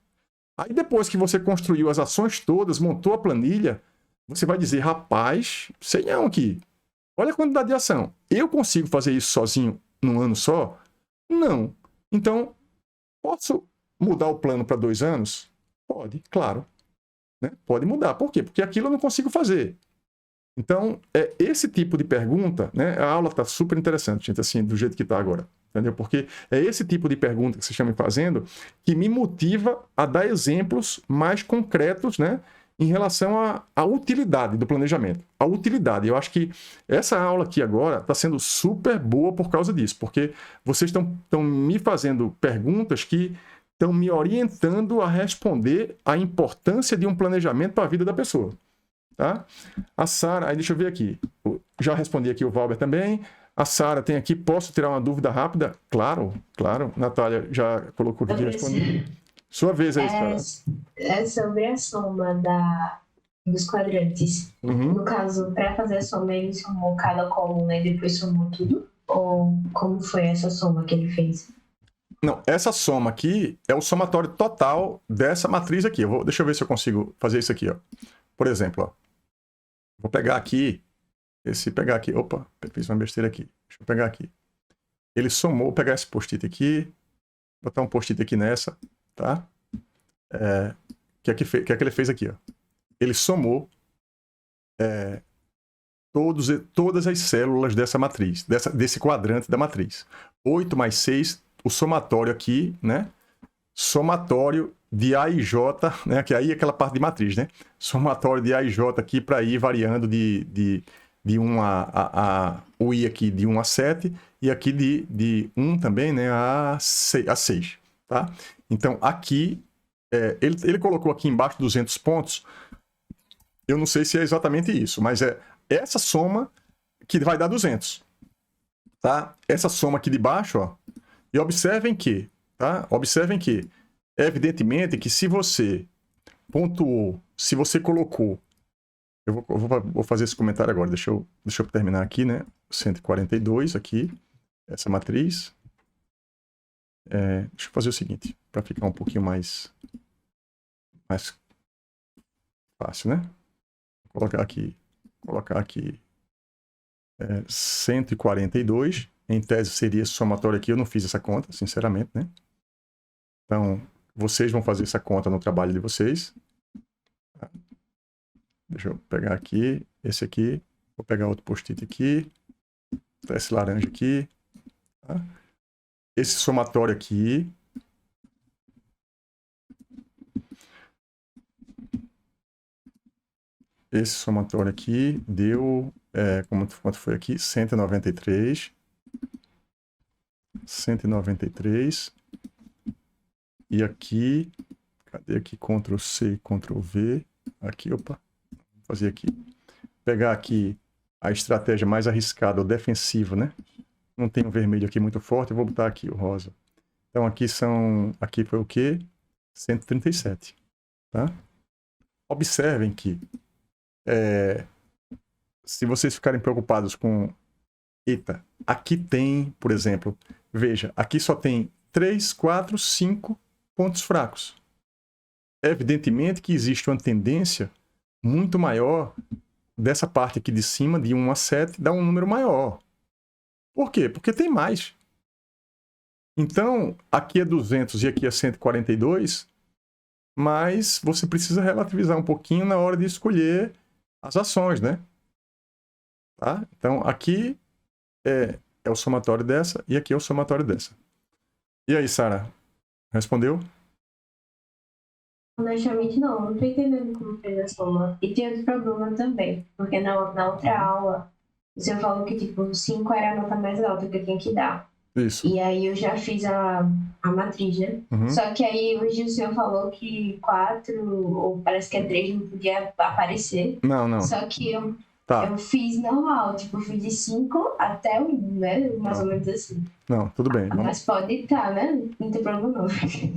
Aí depois que você construiu as ações todas, montou a planilha, você vai dizer, rapaz, sei não aqui. Olha a quantidade de ação. Eu consigo fazer isso sozinho num ano só? Não. Então, posso mudar o plano para 2 anos? Pode, claro. Né? Pode mudar. Por quê? Porque aquilo eu não consigo fazer. Então, esse tipo de pergunta, né? A aula está super interessante, gente, assim, do jeito que está agora. Entendeu? Porque é esse tipo de pergunta que vocês estão me fazendo que me motiva a dar exemplos mais concretos, né, em relação à utilidade do planejamento. A utilidade. Eu acho que essa aula aqui agora está sendo super boa por causa disso, porque vocês estão me fazendo perguntas que estão me orientando a responder a importância de um planejamento para a vida da pessoa. Tá? A Sara, aí deixa eu ver aqui. Já respondi aqui o Valber também. A Sara tem aqui, posso tirar uma dúvida rápida? Claro, claro. Natália já colocou o vídeo respondido. Sua vez aí, Sara. É sobre a soma dos quadrantes. Uhum. No caso, para fazer a soma, ele somou cada coluna e depois somou tudo? Ou como foi essa soma que ele fez? Não, essa soma aqui é o somatório total dessa matriz aqui. Deixa eu ver se eu consigo fazer isso aqui, ó. Por exemplo, ó. Vou pegar aqui. Opa, fiz uma besteira aqui. Deixa eu pegar aqui. Ele somou, vou pegar esse post-it aqui, botar um post-it aqui nessa, tá? Que é que ele fez aqui, ó. Ele somou todas as células dessa matriz, desse quadrante da matriz. 8 mais 6, o somatório aqui, né? Somatório de A e J, né? Que aí é aquela parte de matriz, né? Somatório de A e J aqui para ir variando de 1 o I aqui de 1 a 7 e aqui de 1 também, né, a 6, tá? Então, aqui, ele colocou aqui embaixo 200 pontos, eu não sei se é exatamente isso, mas é essa soma que vai dar 200, tá? Essa soma aqui de baixo, ó, e observem que Tá? Observem que, evidentemente, que se você pontuou, se você colocou, vou fazer esse comentário agora, deixa eu terminar aqui, né? 142 aqui, essa matriz. Deixa eu fazer o seguinte, para ficar um pouquinho mais fácil, né? Vou colocar aqui 142, em tese seria esse somatório aqui, eu não fiz essa conta, sinceramente, né? Então, vocês vão fazer essa conta no trabalho de vocês. Deixa eu pegar aqui, esse aqui, vou pegar outro post-it aqui, esse laranja aqui, tá? Esse somatório aqui, deu, quanto foi aqui? 193. E aqui, cadê aqui? Ctrl C, Ctrl V. Aqui, opa, vou fazer aqui. Pegar aqui a estratégia mais arriscada, ou defensiva, né? Não tem um vermelho aqui muito forte, eu vou botar aqui o rosa. Então aqui foi o quê? 137, tá? Observem que se vocês ficarem preocupados com eita, aqui tem, por exemplo, veja, aqui só tem 3, 4, 5 pontos fracos. Evidentemente que existe uma tendência muito maior dessa parte aqui de cima, de 1 a 7, dar um número maior. Por quê? Porque tem mais. Então, aqui é 200 e aqui é 142, mas você precisa relativizar um pouquinho na hora de escolher as ações, né? Tá? Então, aqui é o somatório dessa e aqui é o somatório dessa. E aí, Sara? Respondeu? Honestamente, não tô entendendo como fez a soma. E tem outro problema também, porque na outra aula, você falou que, tipo, 5 era a nota mais alta que eu tinha que dar. Isso. E aí eu já fiz a matriz, né? Uhum. Só que aí hoje o senhor falou que 4, ou parece que é 3, não podia aparecer. Não. Só que eu Tá. fiz normal, tipo, fiz de 5 até 1, né? Mais ou menos assim. Não, tudo bem. Mas pode estar, né? Não tem problema não.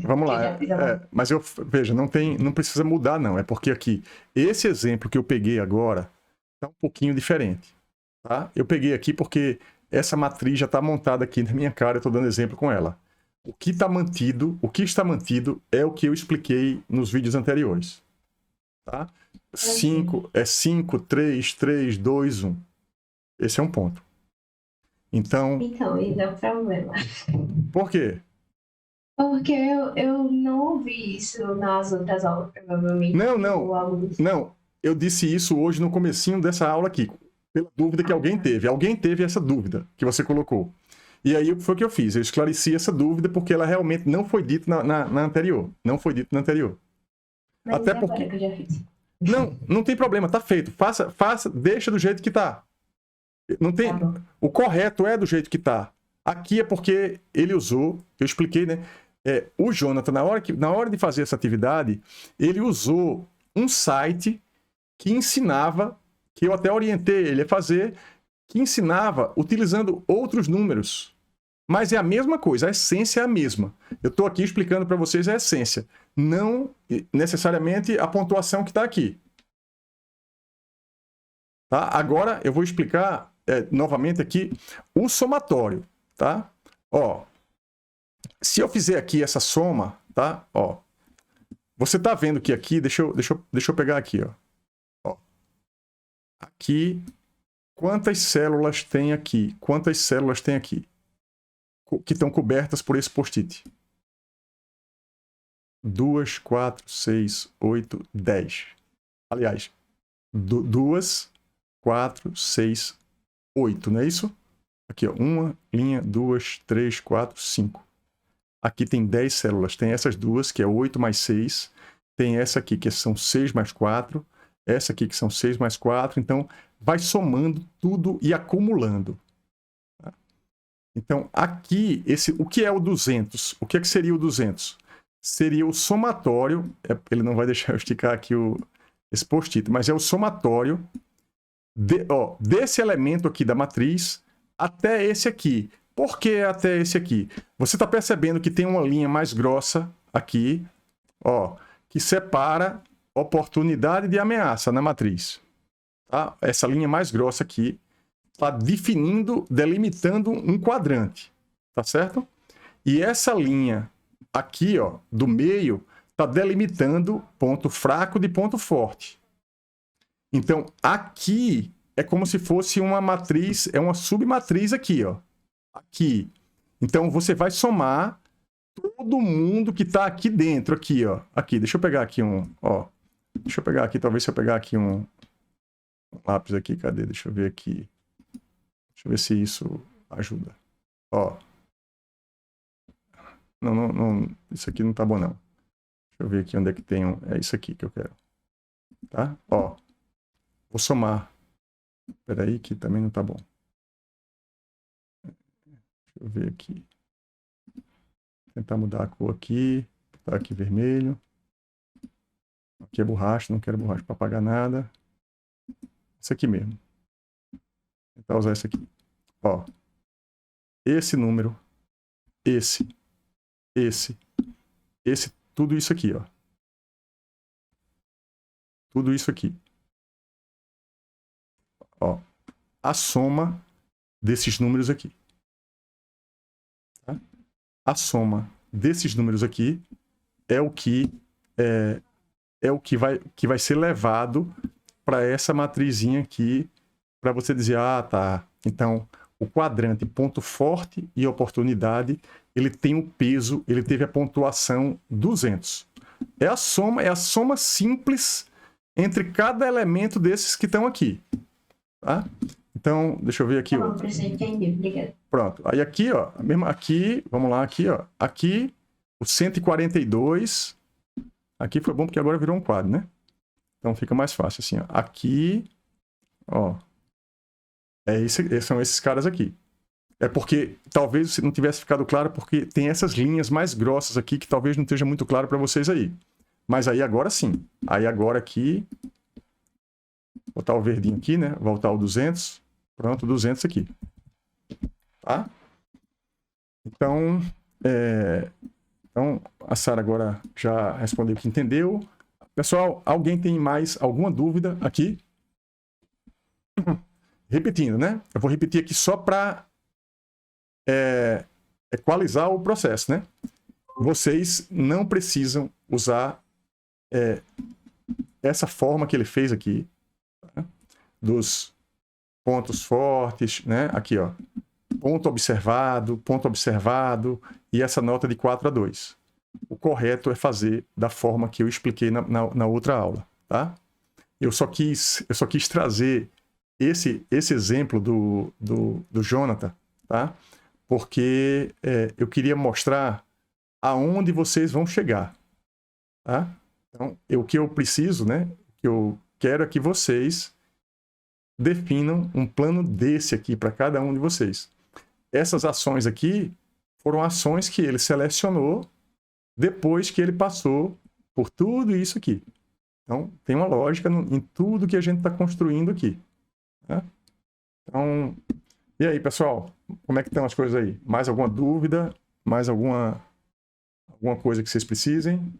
Vamos lá. Mas veja, não precisa mudar, não. É porque aqui, esse exemplo que eu peguei agora está um pouquinho diferente. Tá? Eu peguei aqui porque essa matriz já está montada aqui na minha cara, eu estou dando exemplo com ela. O que está mantido é o que eu expliquei nos vídeos anteriores. Tá? 5, 3, 3, 2, 1. Esse é um ponto. Então, e dá problema. Por quê? Porque eu não ouvi isso nas outras aulas, provavelmente. Não. Eu disse isso hoje no comecinho dessa aula aqui, pela dúvida que alguém teve. Alguém teve essa dúvida que você colocou. E aí foi o que eu fiz. Eu esclareci essa dúvida porque ela realmente não foi dita na anterior. Não foi dito na anterior. Mas até porque que eu já fiz. Não tem problema, tá feito. Faça, deixa do jeito que tá. Não tem. O correto é do jeito que tá. Aqui é porque ele usou, eu expliquei, né? O Jonathan, na hora de fazer essa atividade, ele usou um site que ensinava, que eu até orientei ele a fazer, que ensinava utilizando outros números. Mas é a mesma coisa, a essência é a mesma. Eu estou aqui explicando para vocês a essência, não necessariamente a pontuação que está aqui. Tá? Agora eu vou explicar novamente aqui o somatório. Tá? Ó, se eu fizer aqui essa soma, tá? Ó, você está vendo que aqui, deixa eu pegar aqui, ó. Aqui, quantas células tem aqui? Quantas células tem aqui? Que estão cobertas por esse post-it. 2, 4, 6, 8, 10. Aliás, 2, 4, 6, 8, não é isso? Aqui, ó, 1 linha, 2, 3, 4, 5. Aqui tem 10 células. Tem essas duas, que é 8 mais 6. Tem essa aqui, que são 6 mais 4. Essa aqui, que são 6 mais 4. Então, vai somando tudo e acumulando. Então, aqui, o que é o 200? O que é que seria o 200? Seria o somatório, ele não vai deixar eu esticar aqui esse post-it, mas é o somatório desse elemento aqui da matriz até esse aqui. Por que até esse aqui? Você está percebendo que tem uma linha mais grossa aqui, ó, que separa oportunidade de ameaça na matriz. Tá? Essa linha mais grossa aqui está definindo, delimitando um quadrante, tá certo? E essa linha aqui, ó, do meio, está delimitando ponto fraco de ponto forte. Então, aqui é como se fosse uma matriz, é uma submatriz aqui, ó. Aqui. Então, você vai somar todo mundo que está aqui dentro, aqui, ó. Aqui, deixa eu pegar aqui um, ó. Deixa eu pegar aqui, talvez se eu pegar aqui um lápis aqui, cadê? Deixa eu ver aqui. Deixa eu ver se isso ajuda. Ó. Não, isso aqui não tá bom, não. Deixa eu ver aqui onde é que tem um... É isso aqui que eu quero. Tá? Ó. Vou somar. Espera aí que também não tá bom. Deixa eu ver aqui. Tentar mudar a cor aqui. Botar aqui vermelho. Aqui é borracha, não quero borracha para apagar nada. Isso aqui mesmo. Vou tentar usar isso aqui. Ó. Esse número. Esse, tudo isso aqui, ó. Tudo isso aqui. Ó. A soma desses números aqui. Tá? A soma desses números aqui é o que vai ser levado para essa matrizinha aqui, para você dizer, ah, tá, então o quadrante ponto forte e oportunidade, ele tem o peso, ele teve a pontuação 200. É a soma simples entre cada elemento desses que estão aqui. Tá? Então, deixa eu ver aqui. Não, entendi, obrigada. Pronto. Aí aqui, ó, mesmo aqui, vamos lá, aqui, ó. Aqui, o 142. Aqui foi bom porque agora virou um quadro, né? Então fica mais fácil assim, ó. Aqui, ó. São esses caras aqui. É porque talvez não tivesse ficado claro porque tem essas linhas mais grossas aqui que talvez não esteja muito claro para vocês aí. Mas aí agora sim. Aí agora aqui, botar o verdinho aqui, né? Voltar ao 200. Pronto, 200 aqui. Tá? Então, a Sara agora já respondeu que entendeu. Pessoal, alguém tem mais alguma dúvida aqui? Repetindo, né? Eu vou repetir aqui só para equalizar o processo, né? Vocês não precisam usar essa forma que ele fez aqui, tá? Dos pontos fortes, né? Aqui, ó. Ponto observado e essa nota de 4/2. O correto é fazer da forma que eu expliquei na outra aula, tá? Eu só quis trazer esse exemplo do Jonathan, tá? Porque eu queria mostrar aonde vocês vão chegar, tá? Então, o que eu preciso, né? O que eu quero é que vocês definam um plano desse aqui para cada um de vocês. Essas ações aqui foram ações que ele selecionou depois que ele passou por tudo isso aqui. Então, tem uma lógica em tudo que a gente está construindo aqui. Tá? Então, e aí, pessoal? Como é que estão as coisas aí? Mais alguma dúvida? Mais alguma coisa que vocês precisem?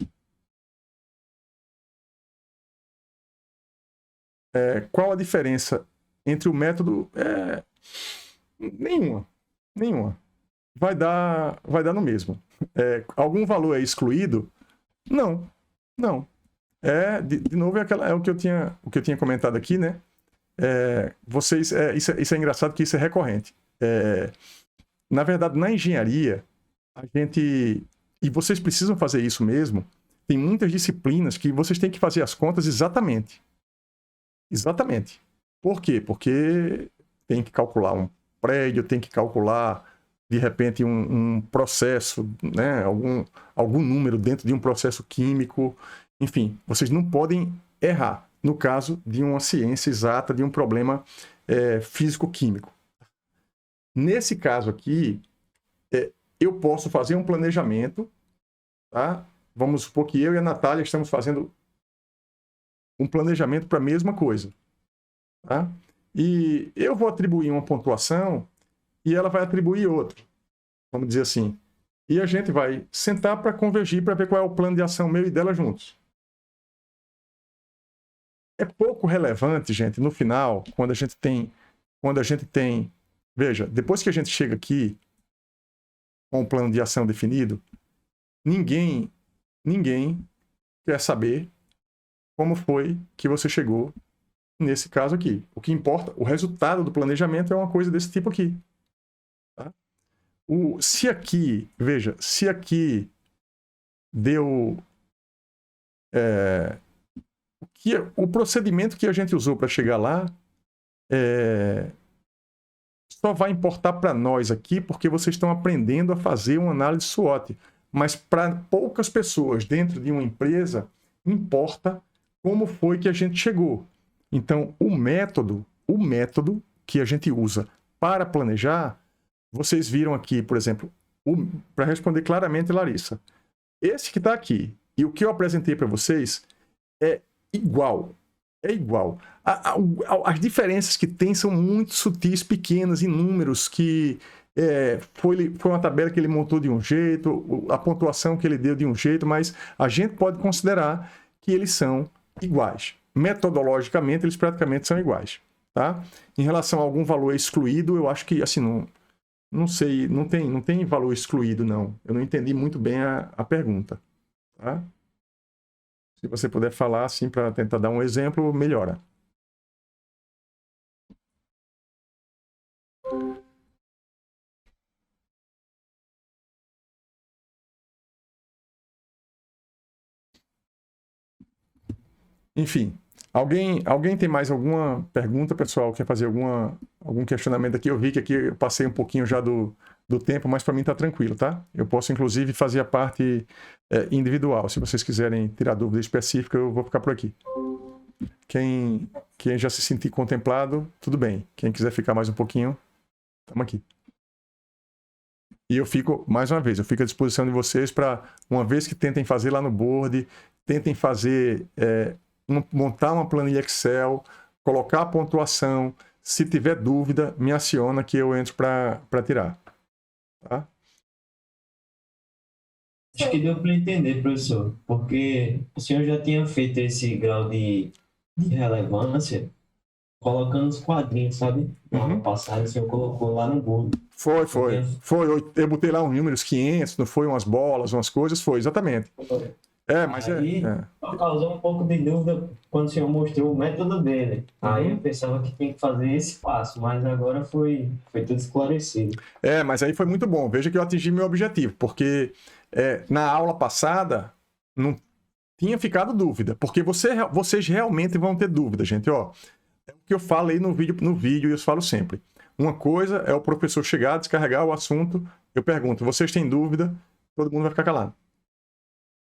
Qual a diferença entre o método? Nenhuma. Vai dar no mesmo. Algum valor é excluído? Não. De novo, é o que eu tinha comentado aqui, né? Isso é engraçado que isso é recorrente. Na verdade, na engenharia, e vocês precisam fazer isso mesmo, tem muitas disciplinas que vocês têm que fazer as contas exatamente. Exatamente. Por quê? Porque tem que calcular um prédio, tem que calcular, de repente, um processo, né? algum número dentro de um processo químico. Enfim, vocês não podem errar no caso de uma ciência exata, de um problema físico-químico. Nesse caso aqui, eu posso fazer um planejamento, tá? Vamos supor que eu e a Natália estamos fazendo um planejamento para a mesma coisa. Tá? E eu vou atribuir uma pontuação e ela vai atribuir outra. vamos dizer assim. E a gente vai sentar para convergir, para ver qual é o plano de ação meu e dela juntos. É pouco relevante, gente, no final, quando a gente tem, veja, depois que a gente chega aqui com o plano de ação definido, ninguém quer saber como foi que você chegou nesse caso aqui. O que importa, o resultado do planejamento é uma coisa desse tipo aqui. Tá? Se aqui deu o procedimento que a gente usou para chegar lá só vai importar para nós aqui porque vocês estão aprendendo a fazer uma análise SWOT. Mas para poucas pessoas dentro de uma empresa, importa como foi que a gente chegou. Então, o método que a gente usa para planejar, vocês viram aqui, por exemplo, para responder claramente, Larissa, esse que está aqui e o que eu apresentei para vocês é igual. É igual. As diferenças que tem são muito sutis, pequenas, em números que foi uma tabela que ele montou de um jeito, a pontuação que ele deu de um jeito, mas a gente pode considerar que eles são iguais. Metodologicamente, eles praticamente são iguais. Tá? Em relação a algum valor excluído, eu acho que, assim, não sei, não tem valor excluído, não. Eu não entendi muito bem a pergunta. Tá? Se você puder falar, assim, para tentar dar um exemplo, melhora. Enfim, alguém tem mais alguma pergunta, pessoal? Quer fazer algum questionamento aqui? Eu vi que aqui eu passei um pouquinho já do tempo, mas para mim está tranquilo, tá? Eu posso, inclusive, fazer a parte individual. Se vocês quiserem tirar dúvida específica, eu vou ficar por aqui. Quem já se sentir contemplado, tudo bem. Quem quiser ficar mais um pouquinho, estamos aqui. E eu fico, mais uma vez, eu fico à disposição de vocês para, uma vez que tentem fazer lá no board, tentem fazer... montar uma planilha Excel, colocar a pontuação. Se tiver dúvida, me aciona que eu entro para tirar. Tá? Acho que deu para entender, professor, porque o senhor já tinha feito esse grau de relevância colocando os quadrinhos, sabe? No ano passado, o senhor colocou lá no Google. Foi. Eu botei lá uns números 500, não foi? Umas bolas, umas coisas, foi, exatamente. Mas aí, causou um pouco de dúvida quando o senhor mostrou o método dele. Aí eu pensava que tinha que fazer esse passo, mas agora foi tudo esclarecido. Mas aí foi muito bom. Veja que eu atingi meu objetivo, porque na aula passada não tinha ficado dúvida, porque vocês realmente vão ter dúvida, gente. Ó, é o que eu falei no vídeo e eu falo sempre. Uma coisa é o professor chegar, descarregar o assunto, eu pergunto, vocês têm dúvida? Todo mundo vai ficar calado.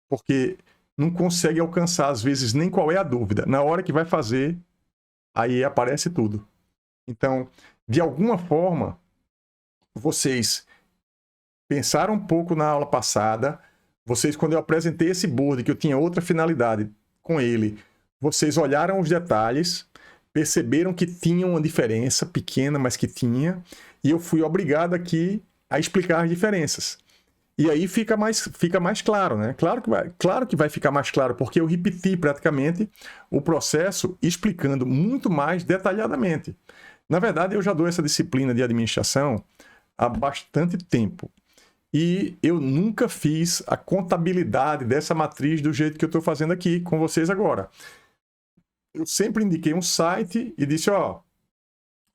Porque não consegue alcançar, às vezes, nem qual é a dúvida. Na hora que vai fazer, aí aparece tudo. Então, de alguma forma, vocês pensaram um pouco na aula passada, quando eu apresentei esse board, que eu tinha outra finalidade com ele, vocês olharam os detalhes, perceberam que tinha uma diferença pequena, mas que tinha, e eu fui obrigado aqui a explicar as diferenças. E aí fica mais claro, né? Claro que vai ficar mais claro, porque eu repeti praticamente o processo explicando muito mais detalhadamente. Na verdade, eu já dou essa disciplina de administração há bastante tempo. E eu nunca fiz a contabilidade dessa matriz do jeito que eu estou fazendo aqui com vocês agora. Eu sempre indiquei um site e disse,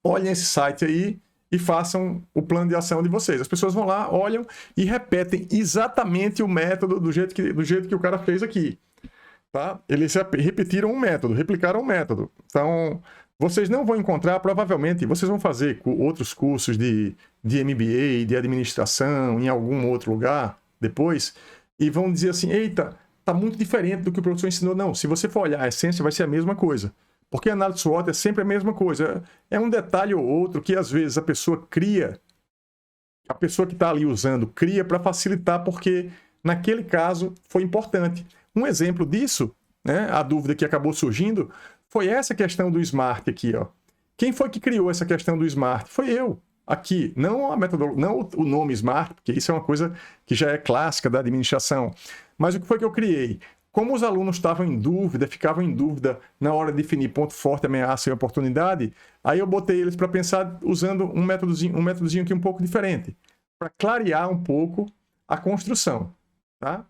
olhem esse site aí, e façam o plano de ação de vocês. As pessoas vão lá, olham e repetem exatamente o método do jeito que o cara fez aqui. Tá? Eles repetiram um método, replicaram um método. Então, vocês não vão encontrar, provavelmente, vocês vão fazer outros cursos de MBA, de administração, em algum outro lugar, depois, e vão dizer assim, eita, tá muito diferente do que o professor ensinou. Não, se você for olhar a essência, vai ser a mesma coisa. Porque a análise SWOT é sempre a mesma coisa. É um detalhe ou outro que, às vezes, a pessoa cria, a pessoa que está ali usando, cria para facilitar, porque, naquele caso, foi importante. Um exemplo disso, né, a dúvida que acabou surgindo, foi essa questão do SMART aqui. Ó. Quem foi que criou essa questão do SMART? Foi eu. aqui, não a metodologia, não o nome SMART, porque isso é uma coisa que já é clássica da administração, mas o que foi que eu criei? Como os alunos estavam em dúvida, ficavam em dúvida na hora de definir ponto forte, ameaça e oportunidade, aí eu botei eles para pensar usando um métodozinho aqui um pouco diferente, para clarear um pouco a construção, tá?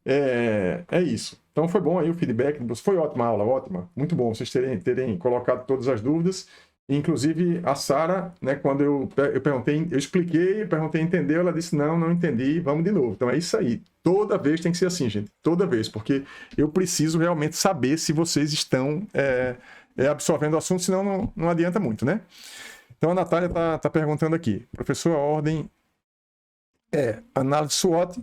É isso. Então foi bom aí o feedback, foi ótima a aula, ótima, muito bom vocês terem colocado todas as dúvidas. Inclusive a Sara, né, quando eu perguntei, eu expliquei, perguntei, entendeu? Ela disse, não entendi, vamos de novo. Então é isso aí. Toda vez tem que ser assim, gente. Toda vez, porque eu preciso realmente saber se vocês estão absorvendo o assunto, senão não adianta muito, né? Então a Natália tá perguntando aqui. Professor, a ordem é análise SWOT,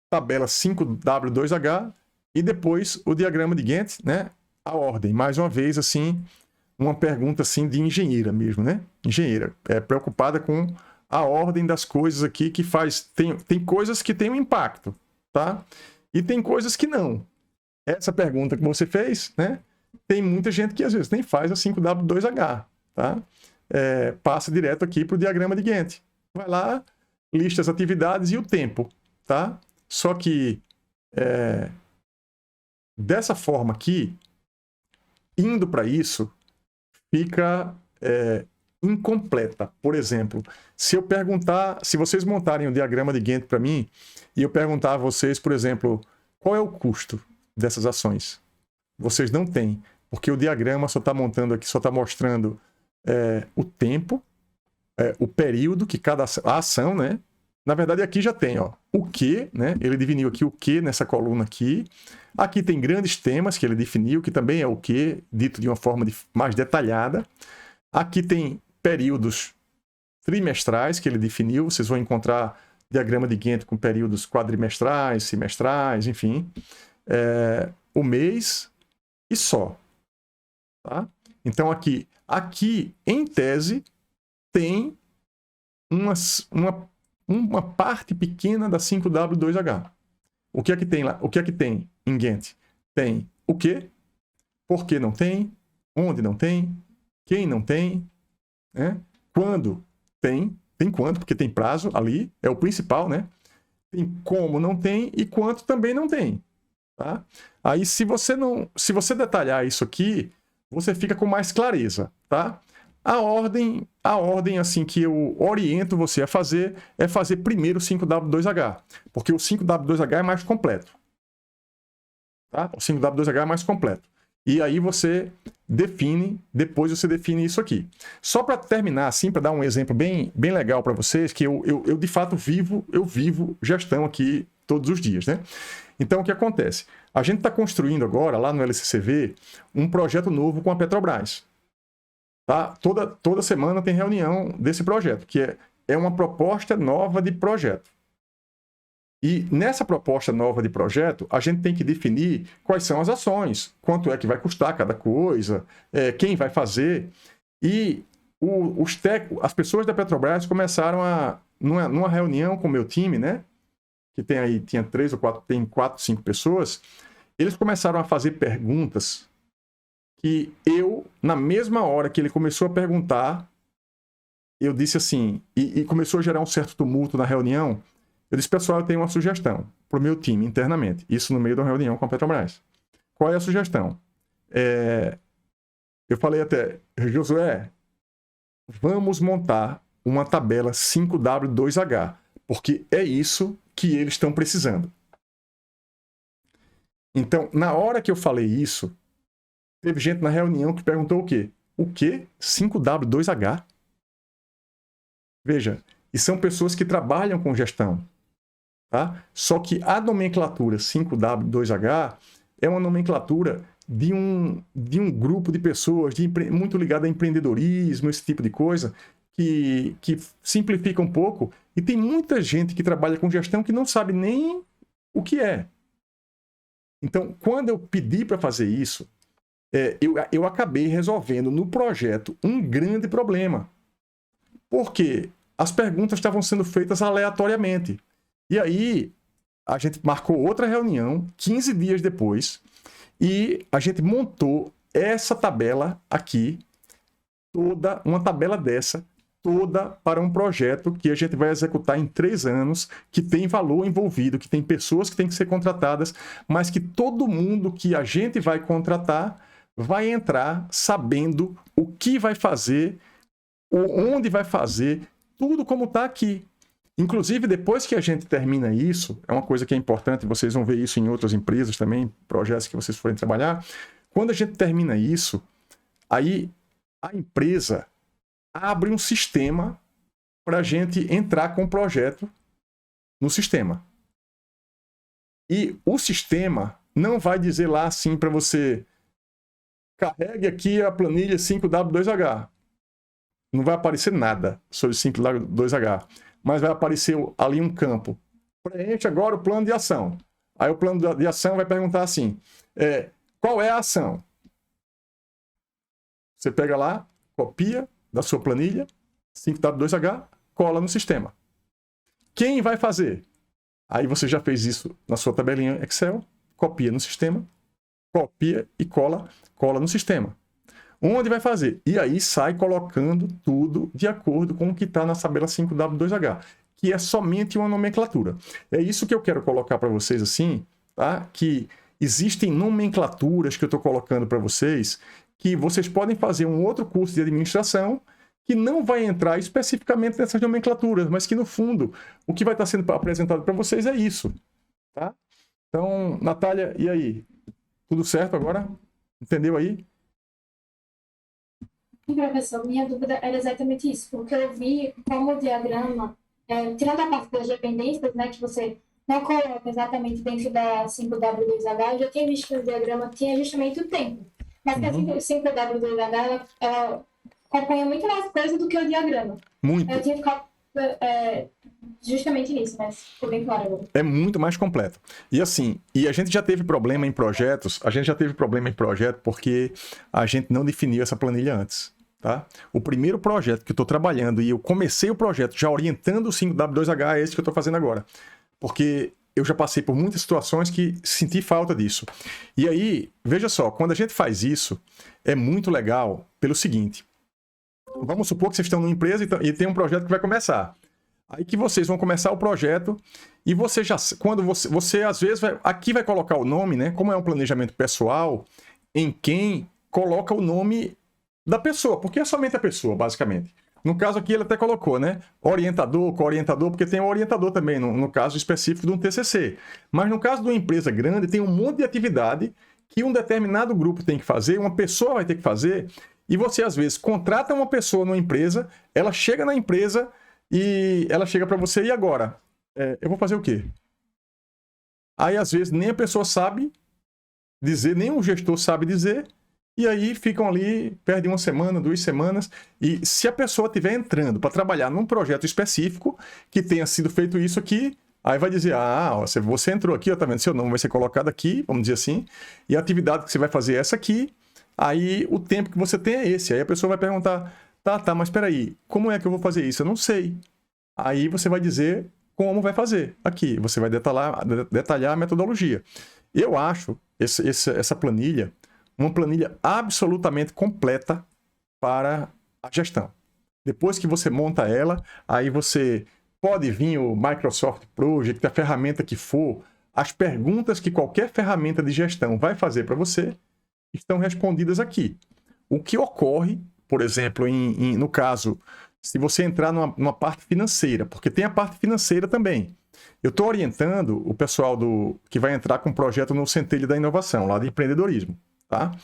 tabela 5W2H e depois o diagrama de Gantt, né? A ordem. Mais uma vez, assim, uma pergunta assim de engenheira mesmo, né? Engenheira, preocupada com a ordem das coisas aqui que faz... Tem coisas que têm um impacto, tá? E tem coisas que não. Essa pergunta que você fez, né? Tem muita gente que às vezes nem faz a 5W2H, tá? Passa direto aqui para o diagrama de Gantt. Vai lá, lista as atividades e o tempo, tá? Só que dessa forma aqui, indo para isso, fica incompleta. Por exemplo, se eu perguntar, se vocês montarem um diagrama de Gantt para mim, e eu perguntar a vocês, por exemplo, qual é o custo dessas ações? Vocês não têm, porque o diagrama só está montando aqui, só está mostrando o tempo, o período que cada ação, né? Na verdade, aqui já tem, ó, o que, né? Ele definiu aqui o que nessa coluna aqui. Aqui tem grandes temas que ele definiu, que também é o que, dito de uma forma mais detalhada. Aqui tem períodos trimestrais que ele definiu. Vocês vão encontrar diagrama de Gantt com períodos quadrimestrais, semestrais, enfim. O mês e só. Tá? Então, aqui, em tese, tem uma parte pequena da 5W2H. O que é que tem lá? O que é que tem em Gantt? Tem o quê? Por que não tem? Onde não tem? Quem não tem? Né? Quando tem? Tem quanto, porque tem prazo ali, é o principal, né? Tem como não tem e quanto também não tem. Tá? Aí, se você detalhar isso aqui, você fica com mais clareza, tá? A ordem assim que eu oriento você a fazer é fazer primeiro o 5W2H, porque o 5W2H é mais completo. Tá? O 5W2H é mais completo. E aí você depois você define isso aqui. Só para terminar, assim, para dar um exemplo bem legal para vocês, que eu de fato vivo gestão aqui todos os dias, né? Então, o que acontece? A gente está construindo agora, lá no LCCV, um projeto novo com a Petrobras. Tá? Toda semana tem reunião desse projeto, que é uma proposta nova de projeto. E nessa proposta nova de projeto, a gente tem que definir quais são as ações, quanto é que vai custar cada coisa, quem vai fazer. E as pessoas da Petrobras começaram numa reunião com o meu time, né? Que tinha 3 ou 4, tem 4, 5 pessoas, eles começaram a fazer perguntas que na mesma hora que ele começou a perguntar, eu disse assim, e começou a gerar um certo tumulto na reunião, eu disse, pessoal, eu tenho uma sugestão para o meu time internamente, isso no meio de uma reunião com a Petrobras. Qual é a sugestão? Eu falei até, Josué, vamos montar uma tabela 5W2H, porque é isso que eles estão precisando. Então, na hora que eu falei isso, teve gente na reunião que perguntou o quê? O quê? 5W2H? Veja, e são pessoas que trabalham com gestão. Tá? Só que a nomenclatura 5W2H é uma nomenclatura de um grupo de pessoas muito ligado a empreendedorismo, esse tipo de coisa, que simplifica um pouco. E tem muita gente que trabalha com gestão que não sabe nem o que é. Então, quando eu pedi para fazer isso, eu acabei resolvendo no projeto um grande problema. Porque as perguntas estavam sendo feitas aleatoriamente. E aí, a gente marcou outra reunião, 15 dias depois, e a gente montou essa tabela aqui, toda uma tabela dessa, toda para um projeto que a gente vai executar em 3 anos, que tem valor envolvido, que tem pessoas que têm que ser contratadas, mas que todo mundo que a gente vai contratar vai entrar sabendo o que vai fazer, onde vai fazer, tudo como está aqui. Inclusive, depois que a gente termina isso, é uma coisa que é importante, vocês vão ver isso em outras empresas também, projetos que vocês forem trabalhar. Quando a gente termina isso, aí a empresa abre um sistema para a gente entrar com o projeto no sistema. E o sistema não vai dizer lá assim para você, carregue aqui a planilha 5W2H. Não vai aparecer nada sobre 5W2H, mas vai aparecer ali um campo. Preenche agora o plano de ação. Aí o plano de ação vai perguntar assim, qual é a ação? Você pega lá, copia da sua planilha, 5W2H, cola no sistema. Quem vai fazer? Aí você já fez isso na sua tabelinha Excel, copia no sistema, copia e cola no sistema. Onde vai fazer? E aí sai colocando tudo de acordo com o que está na tabela 5W2H, que é somente uma nomenclatura. É isso que eu quero colocar para vocês assim, tá? Que existem nomenclaturas que eu estou colocando para vocês, que vocês podem fazer um outro curso de administração que não vai entrar especificamente nessas nomenclaturas, mas que, no fundo, o que vai estar sendo apresentado para vocês é isso. Tá? Então, Natália, e aí? Tudo certo agora? Entendeu aí? Professor, minha dúvida era exatamente isso, porque eu vi como o diagrama, tirando a parte das dependências, né, que você não coloca exatamente dentro da 5W2H, eu já tinha visto que o diagrama tinha justamente o tempo. Mas que a 5W2H, ela acompanha muito mais coisa do que o diagrama. Muito. Eu tinha ficado justamente nisso, mas ficou bem claro agora. É muito mais completo. E assim, a gente já teve problema em projetos, porque a gente não definiu essa planilha antes. Tá? O primeiro projeto que eu estou trabalhando, e eu comecei o projeto já orientando o 5W2H, é esse que eu estou fazendo agora. Porque eu já passei por muitas situações que senti falta disso. E aí, veja só, quando a gente faz isso, é muito legal pelo seguinte. Vamos supor que vocês estão numa empresa e tem um projeto que vai começar. Aí que vocês vão começar o projeto e você já... Quando você às vezes, aqui vai colocar o nome, né? Como é um planejamento pessoal, em quem coloca o nome da pessoa, porque é somente a pessoa, basicamente. No caso aqui ele até colocou, né? Orientador, co-orientador, porque tem um orientador também, no caso específico de um TCC. Mas no caso de uma empresa grande, tem um monte de atividade que um determinado grupo tem que fazer, uma pessoa vai ter que fazer, e você às vezes contrata uma pessoa numa empresa, ela chega na empresa e ela chega para você, e agora? Eu vou fazer o quê? Aí às vezes nem a pessoa sabe dizer, nem o gestor sabe dizer, e aí ficam ali, perdem 1 semana, 2 semanas. E se a pessoa estiver entrando para trabalhar num projeto específico, que tenha sido feito isso aqui, aí vai dizer, você entrou aqui, tá vendo? Seu nome vai ser colocado aqui, vamos dizer assim, e a atividade que você vai fazer é essa aqui, aí o tempo que você tem é esse. Aí a pessoa vai perguntar, tá, mas espera aí, como é que eu vou fazer isso? Eu não sei. Aí você vai dizer como vai fazer. Aqui, você vai detalhar a metodologia. Eu acho essa planilha uma planilha absolutamente completa para a gestão. Depois que você monta ela, aí você pode vir o Microsoft Project, a ferramenta que for, as perguntas que qualquer ferramenta de gestão vai fazer para você estão respondidas aqui. O que ocorre, por exemplo, no caso, se você entrar numa parte financeira, porque tem a parte financeira também. Eu estou orientando o pessoal que vai entrar com um projeto no Centelho da Inovação, lá de empreendedorismo. Tá?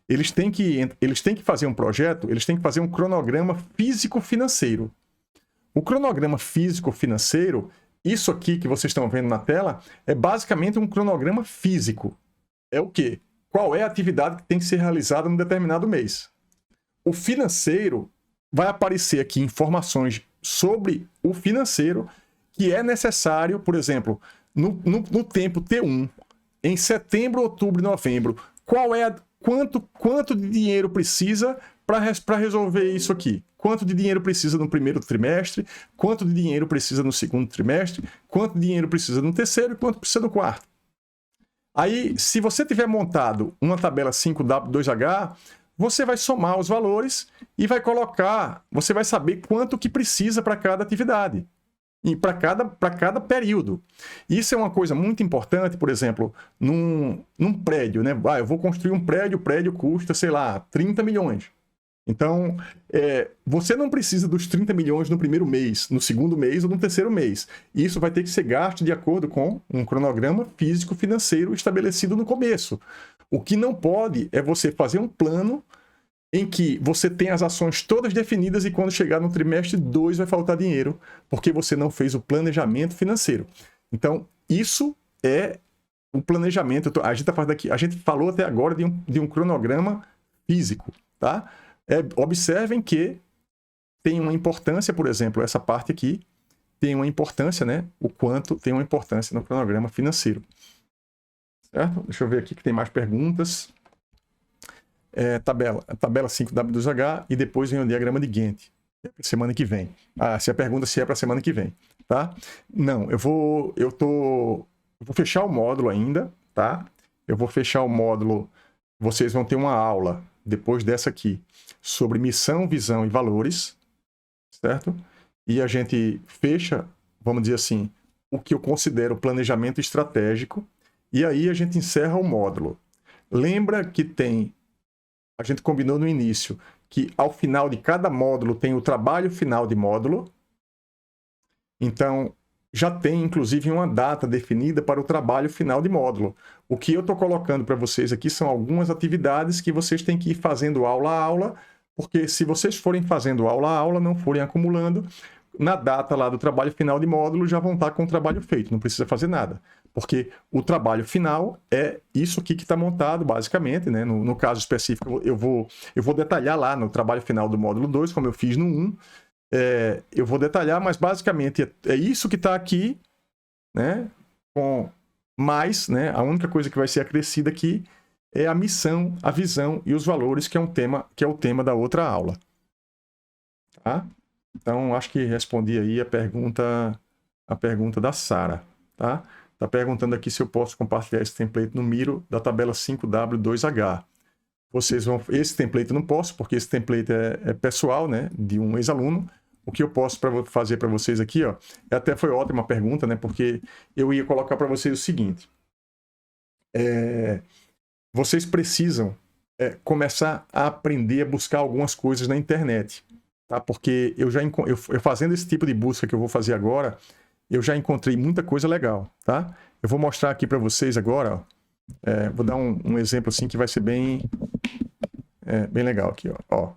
Eles têm que fazer um projeto, eles têm que fazer um cronograma físico-financeiro. O cronograma físico-financeiro, isso aqui que vocês estão vendo na tela, é basicamente um cronograma físico. É o quê? Qual é a atividade que tem que ser realizada num determinado mês? O financeiro vai aparecer aqui informações sobre o financeiro que é necessário, por exemplo, no tempo T1, em setembro, outubro e novembro, quanto de dinheiro precisa para resolver isso aqui? Quanto de dinheiro precisa no primeiro trimestre? Quanto de dinheiro precisa no segundo trimestre? Quanto de dinheiro precisa no terceiro e quanto precisa no quarto? Aí, se você tiver montado uma tabela 5W2H, você vai somar os valores e vai colocar, você vai saber quanto que precisa para cada atividade. E para cada período. Isso é uma coisa muito importante, por exemplo, num prédio, né? Eu vou construir um prédio, o prédio custa, sei lá, 30 milhões. Então, você não precisa dos 30 milhões no primeiro mês, no segundo mês ou no terceiro mês. Isso vai ter que ser gasto de acordo com um cronograma físico-financeiro estabelecido no começo. O que não pode é você fazer um plano em que você tem as ações todas definidas e quando chegar no trimestre 2 vai faltar dinheiro, porque você não fez o planejamento financeiro. Então, isso é o planejamento. A gente falou até agora de um cronograma físico, tá? Observem que tem uma importância, por exemplo, essa parte aqui, tem uma importância, né? O quanto tem uma importância no cronograma financeiro. Certo? Deixa eu ver aqui que tem mais perguntas. Tabela 5W2H e depois vem o diagrama de Gantt. Semana que vem. Se a pergunta se é para semana que vem, tá? Não, eu vou fechar o módulo ainda, tá? Eu vou fechar o módulo. Vocês vão ter uma aula depois dessa aqui sobre missão, visão e valores, certo? E a gente fecha, vamos dizer assim, o que eu considero planejamento estratégico. E aí a gente encerra o módulo. Lembra que a gente combinou no início que ao final de cada módulo tem o trabalho final de módulo. Então, já tem inclusive uma data definida para o trabalho final de módulo. O que eu estou colocando para vocês aqui são algumas atividades que vocês têm que ir fazendo aula a aula, porque se vocês forem fazendo aula a aula, não forem acumulando, na data lá do trabalho final de módulo já vão estar com o trabalho feito, não precisa fazer nada. Porque o trabalho final é isso aqui que está montado, basicamente, né? No caso específico, eu vou detalhar lá no trabalho final do módulo 2, como eu fiz no 1. Eu vou detalhar, mas basicamente é isso que está aqui, né? Com mais, né? A única coisa que vai ser acrescida aqui é a missão, a visão e os valores, que é o tema da outra aula. Tá? Então, acho que respondi aí a pergunta da Sara, tá? Está perguntando aqui se eu posso compartilhar esse template no Miro da tabela 5W2H. Esse template eu não posso, porque esse template é pessoal, né, de um ex-aluno. O que eu posso fazer para vocês aqui, ó, até foi ótima a pergunta, né, porque eu ia colocar para vocês o seguinte. Vocês precisam começar a aprender a buscar algumas coisas na internet, tá? Porque eu fazendo esse tipo de busca que eu vou fazer agora, eu já encontrei muita coisa legal, tá? Eu vou mostrar aqui para vocês agora, ó, vou dar um exemplo assim que vai ser bem legal aqui, ó.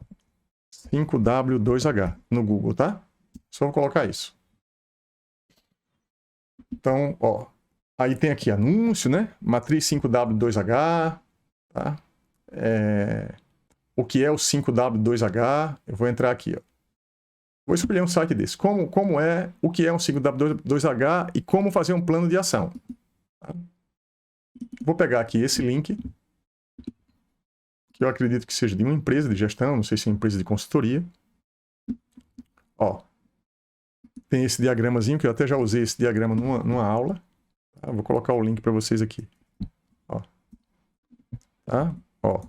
5W2H no Google, tá? Só vou colocar isso. Então, ó, aí tem aqui anúncio, né? Matriz 5W2H, tá? O que é o 5W2H? Eu vou entrar aqui, ó. Vou escolher um site desse. O que é um 5W2H e como fazer um plano de ação. Tá? Vou pegar aqui esse link, que eu acredito que seja de uma empresa de gestão, não sei se é uma empresa de consultoria. Ó, tem esse diagramazinho, que eu até já usei esse diagrama numa aula. Tá? Vou colocar o link para vocês aqui. Ó. Tá? Ó.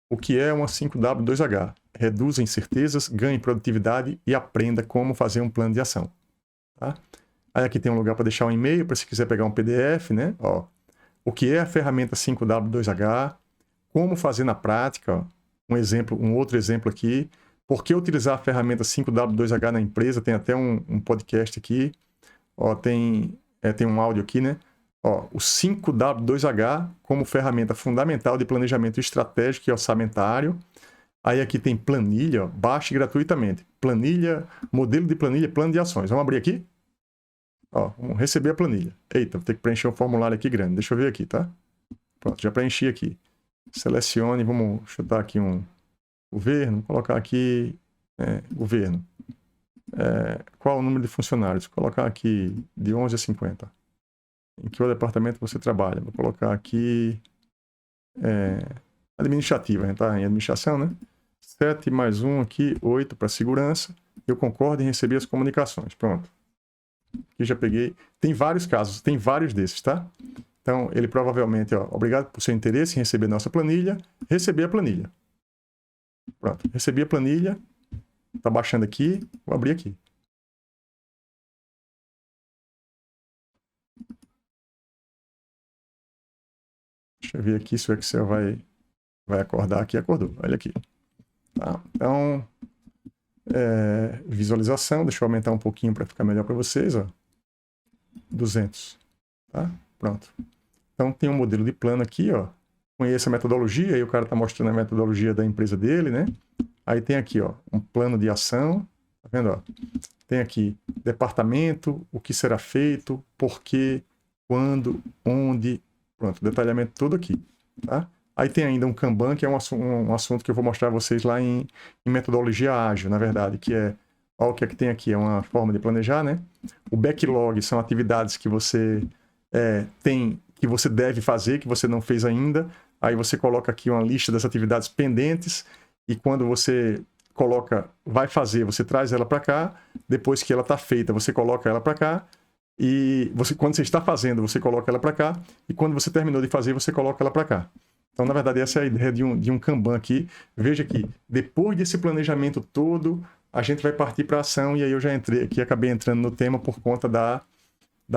O que é uma 5W2H? Reduza incertezas, ganhe produtividade e aprenda como fazer um plano de ação. Tá? Aí aqui tem um lugar para deixar um e-mail, para se quiser pegar um PDF, né? Ó, o que é a ferramenta 5W2H? Como fazer na prática? Ó. Um outro exemplo aqui. Por que utilizar a ferramenta 5W2H na empresa? Tem até um podcast aqui. Ó, tem um áudio aqui, né? Ó, o 5W2H como ferramenta fundamental de planejamento estratégico e orçamentário. Aí aqui tem planilha, ó, baixe gratuitamente. Planilha, modelo de planilha, plano de ações. Vamos abrir aqui? Ó, vamos receber a planilha. Eita, vou ter que preencher um formulário aqui grande. Deixa eu ver aqui, tá? Pronto, já preenchi aqui. Selecione, vamos chutar aqui um governo, vou colocar aqui governo. Qual o número de funcionários? Vou colocar aqui de 11 a 50. Em que departamento você trabalha? Vou colocar aqui administrativa, a gente tá em administração, né? 7 mais 1 aqui, 8 para segurança. Eu concordo em receber as comunicações. Pronto. Aqui já peguei. Tem vários casos, tem vários desses, tá? Então, ele provavelmente, ó, obrigado por seu interesse em receber nossa planilha, receber a planilha. Pronto, recebi a planilha. Tá baixando aqui, vou abrir aqui. Deixa eu ver aqui se o Excel vai acordar aqui. Acordou, olha aqui. Tá? Então, visualização, deixa eu aumentar um pouquinho para ficar melhor para vocês, ó. 200, tá? Pronto. Então tem um modelo de plano aqui, ó. Conheça a metodologia, aí o cara tá mostrando a metodologia da empresa dele, né? Aí tem aqui, ó, um plano de ação, tá vendo, ó? Tem aqui departamento, o que será feito, por quê, quando, onde, pronto, detalhamento todo aqui, tá? Aí tem ainda um Kanban, que é um assunto que eu vou mostrar a vocês lá em metodologia ágil, na verdade, que é, ó, o que é que tem aqui, é uma forma de planejar, né? O backlog são atividades que você tem, que você deve fazer, que você não fez ainda. Aí você coloca aqui uma lista das atividades pendentes e quando você coloca, vai fazer, você traz ela para cá. Depois que ela está feita, você coloca ela para cá. E quando você está fazendo, você coloca ela para cá. E quando você terminou de fazer, você coloca ela para cá. Então, na verdade, essa é a ideia de um Kanban aqui. Veja que depois desse planejamento todo, a gente vai partir para a ação. E aí eu já entrei aqui, acabei entrando no tema por conta da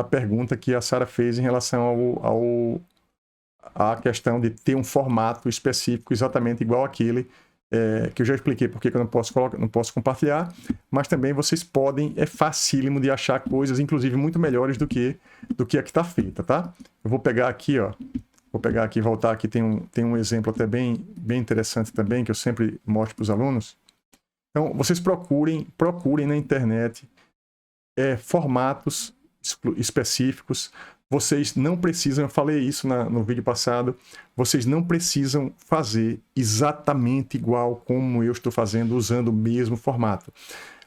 pergunta que a Sara fez em relação à questão de ter um formato específico exatamente igual àquele que eu já expliquei porque eu não posso compartilhar, mas também vocês podem, é facílimo de achar coisas, inclusive muito melhores do que a que está feita, tá? Eu vou pegar aqui, ó, voltar aqui, tem um exemplo até bem interessante também, que eu sempre mostro para os alunos. Então, vocês procurem na internet formatos específicos. Vocês não precisam, eu falei isso no vídeo passado, vocês não precisam fazer exatamente igual como eu estou fazendo, usando o mesmo formato.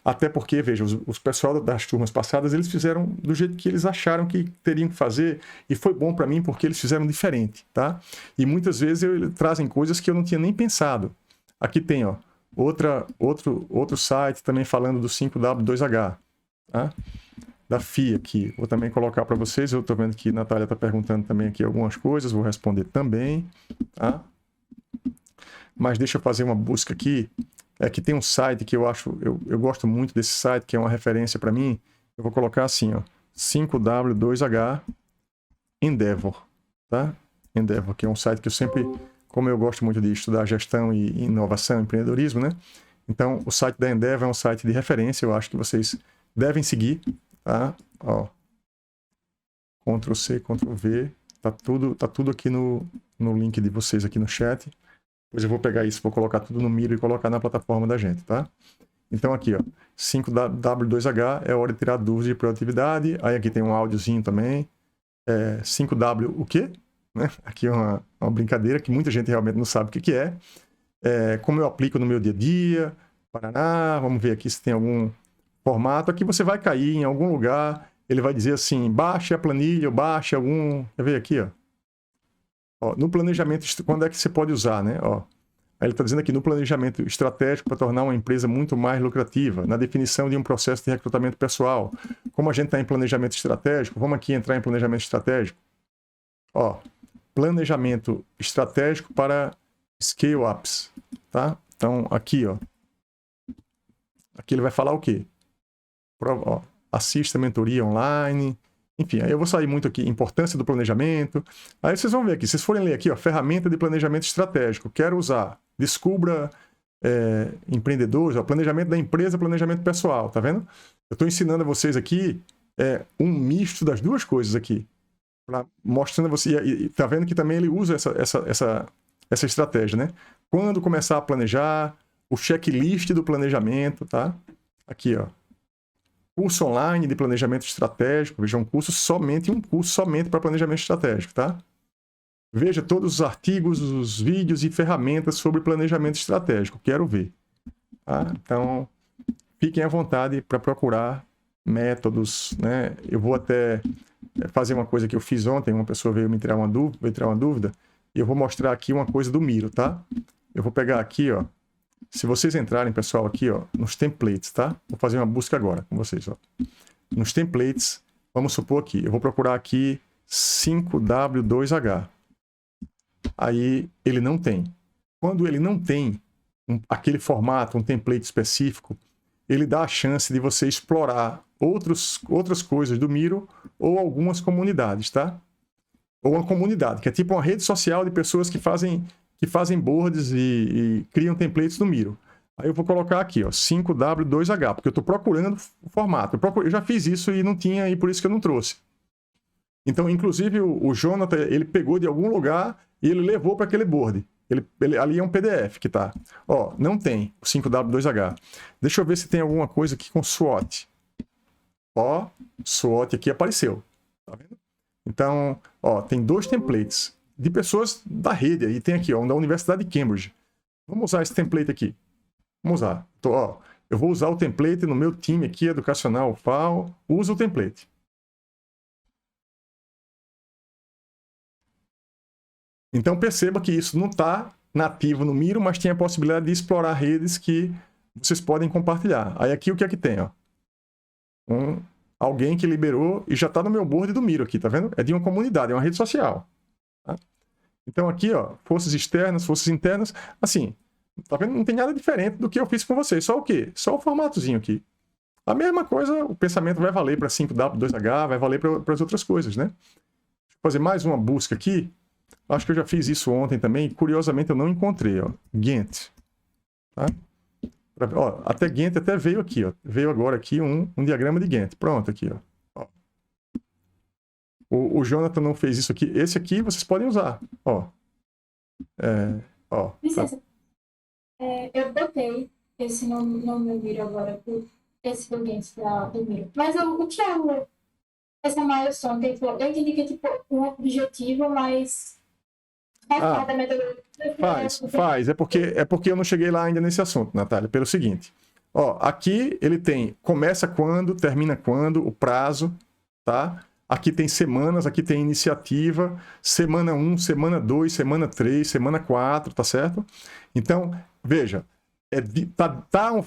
Até porque, veja, os pessoal das turmas passadas, eles fizeram do jeito que eles acharam que teriam que fazer, e foi bom para mim porque eles fizeram diferente, tá? E muitas vezes trazem coisas que eu não tinha nem pensado. Aqui tem, ó, outro site também falando do 5W2H, tá? Da FIA aqui. Vou também colocar para vocês. Eu estou vendo que a Natália está perguntando também aqui algumas coisas. Vou responder também. Tá? Mas deixa eu fazer uma busca aqui. Que tem um site que eu acho... Eu gosto muito desse site, que é uma referência para mim. Eu vou colocar assim, ó. 5W2H Endeavor. Tá? Endeavor, que é um site que eu sempre... Como eu gosto muito de estudar gestão e inovação, empreendedorismo, né? Então, o site da Endeavor é um site de referência. Eu acho que vocês devem seguir. Tá? Ó. Ctrl C, Ctrl V. Tá tudo aqui no link de vocês aqui no chat. Depois eu vou pegar isso, vou colocar tudo no Miro e colocar na plataforma da gente, tá? Então aqui, ó, 5W2H é hora de tirar dúvidas de produtividade. Aí aqui tem um áudiozinho também. 5W o quê? Né? Aqui é uma brincadeira que muita gente realmente não sabe o que é. Como eu aplico no meu dia a dia. Paraná, vamos ver aqui se tem algum formato. Aqui você vai cair em algum lugar, ele vai dizer assim, baixe a planilha, ou baixe algum... Quer ver aqui, ó? Ó, no planejamento, quando é que você pode usar, né? Ó, aí ele está dizendo aqui, no planejamento estratégico para tornar uma empresa muito mais lucrativa, na definição de um processo de recrutamento pessoal. Como a gente está em planejamento estratégico, vamos aqui entrar em planejamento estratégico. Ó, planejamento estratégico para scale-ups, tá? Então, aqui, ó. Aqui ele vai falar o quê? Ó, assista a mentoria online, enfim, aí eu vou sair muito aqui, importância do planejamento, aí vocês vão ver aqui, se vocês forem ler aqui, ó, ferramenta de planejamento estratégico, quero usar, descubra empreendedores, ó, planejamento da empresa, planejamento pessoal, tá vendo? Eu estou ensinando a vocês aqui um misto das duas coisas aqui, mostrando a você, e tá vendo que também ele usa essa estratégia, né? Quando começar a planejar, o checklist do planejamento, tá? Aqui, ó. Curso online de planejamento estratégico. Veja, um curso somente para planejamento estratégico, tá? Veja todos os artigos, os vídeos e ferramentas sobre planejamento estratégico. Quero ver. Tá? Então, fiquem à vontade para procurar métodos, né? Eu vou até fazer uma coisa que eu fiz ontem. Uma pessoa veio me tirar uma dúvida. E eu vou mostrar aqui uma coisa do Miro, tá? Eu vou pegar aqui, ó. Se vocês entrarem, pessoal, aqui, ó, nos templates, tá? Vou fazer uma busca agora com vocês, ó. Nos templates, vamos supor aqui, eu vou procurar aqui 5W2H. Aí ele não tem. Quando ele não tem aquele formato, um template específico, ele dá a chance de você explorar outras coisas do Miro ou algumas comunidades, tá? Ou uma comunidade, que é tipo uma rede social de pessoas que fazem boards e criam templates no Miro. Aí eu vou colocar aqui, ó, 5W2H, porque eu estou procurando o formato. Eu já fiz isso e não tinha, e por isso que eu não trouxe. Então, inclusive, o Jonathan, ele pegou de algum lugar e ele levou para aquele board. Ali é um PDF que tá. Ó, não tem o 5W2H. Deixa eu ver se tem alguma coisa aqui com SWOT. Ó, SWOT aqui apareceu. Tá vendo? Então, ó, tem 2 templates de pessoas da rede aí. Tem aqui, ó, um da Universidade de Cambridge. Vamos usar esse template aqui. Vamos usar. Então, ó, eu vou usar o template no meu time aqui, educacional, FAO. Usa o template. Então perceba que isso não está nativo no Miro, mas tem a possibilidade de explorar redes que vocês podem compartilhar. Aí aqui o que é que tem? Ó? Alguém que liberou e já está no meu board do Miro aqui, tá vendo? É de uma comunidade, é uma rede social. Tá? Então aqui, ó, forças externas, forças internas, assim, tá vendo? Não tem nada diferente do que eu fiz com vocês. Só o quê? Só o formatozinho aqui. A mesma coisa, o pensamento vai valer para 5W2H, vai valer para as outras coisas, né? Deixa eu fazer mais uma busca aqui. Acho que eu já fiz isso ontem também. Curiosamente, eu não encontrei. Ó. Gantt. Tá? Ó, até Gantt até veio aqui. Ó. Veio agora aqui um diagrama de Gantt. Pronto, aqui. Ó. O Jonathan não fez isso aqui. Esse aqui vocês podem usar. Ó. Licença. Tá. Eu botei esse no meu Miro agora. Esse do Gantt do Miro. Mas o Thiago, essa milestone, eu entendi que é tipo um objetivo, mas... Faz. É porque eu não cheguei lá ainda nesse assunto, Natália. Pelo seguinte. Ó, aqui ele tem começa quando, termina quando, o prazo, tá? Aqui tem semanas, aqui tem iniciativa, semana 1, semana 2, semana 3, semana 4, tá certo? Então, veja,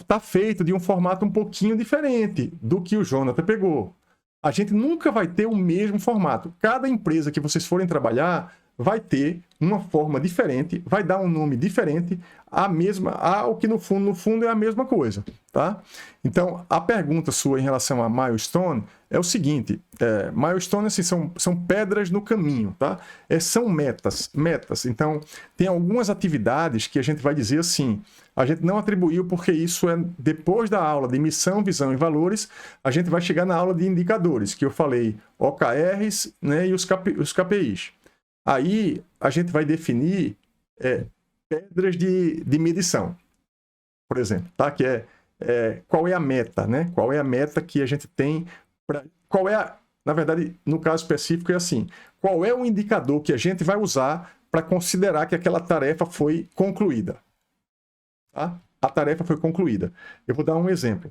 tá feito de um formato um pouquinho diferente do que o Jonathan pegou. A gente nunca vai ter o mesmo formato. Cada empresa que vocês forem trabalhar vai ter uma forma diferente, vai dar um nome diferente, ao que no fundo é a mesma coisa, tá? Então, a pergunta sua em relação a milestone é o seguinte, milestone assim, são pedras no caminho, tá? São metas. Então, tem algumas atividades que a gente vai dizer assim, a gente não atribuiu porque isso é depois da aula de missão, visão e valores, a gente vai chegar na aula de indicadores, que eu falei OKRs, né, e os KPIs. Aí a gente vai definir pedras de medição, por exemplo, tá? Que qual é a meta, né? Qual é a meta que a gente tem na verdade, no caso específico é assim, qual é o indicador que a gente vai usar para considerar que aquela tarefa foi concluída? Tá? A tarefa foi concluída. Eu vou dar um exemplo.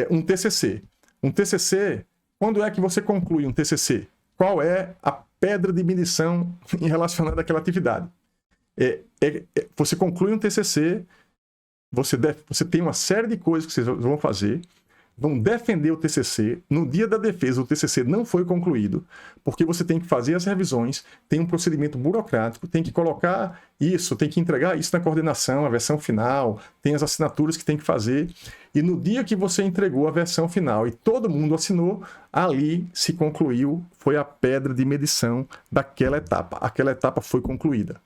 Um TCC. Um TCC, quando é que você conclui um TCC? Qual é a pedra de medição relacionada àquela atividade? Você conclui um TCC, você tem uma série de coisas que vocês vão fazer, vão defender o TCC. No dia da defesa, o TCC não foi concluído, porque você tem que fazer as revisões, tem um procedimento burocrático, tem que colocar isso, tem que entregar isso na coordenação, a versão final, tem as assinaturas que tem que fazer. E no dia que você entregou a versão final e todo mundo assinou, ali se concluiu, foi a pedra de medição daquela etapa. Aquela etapa foi concluída.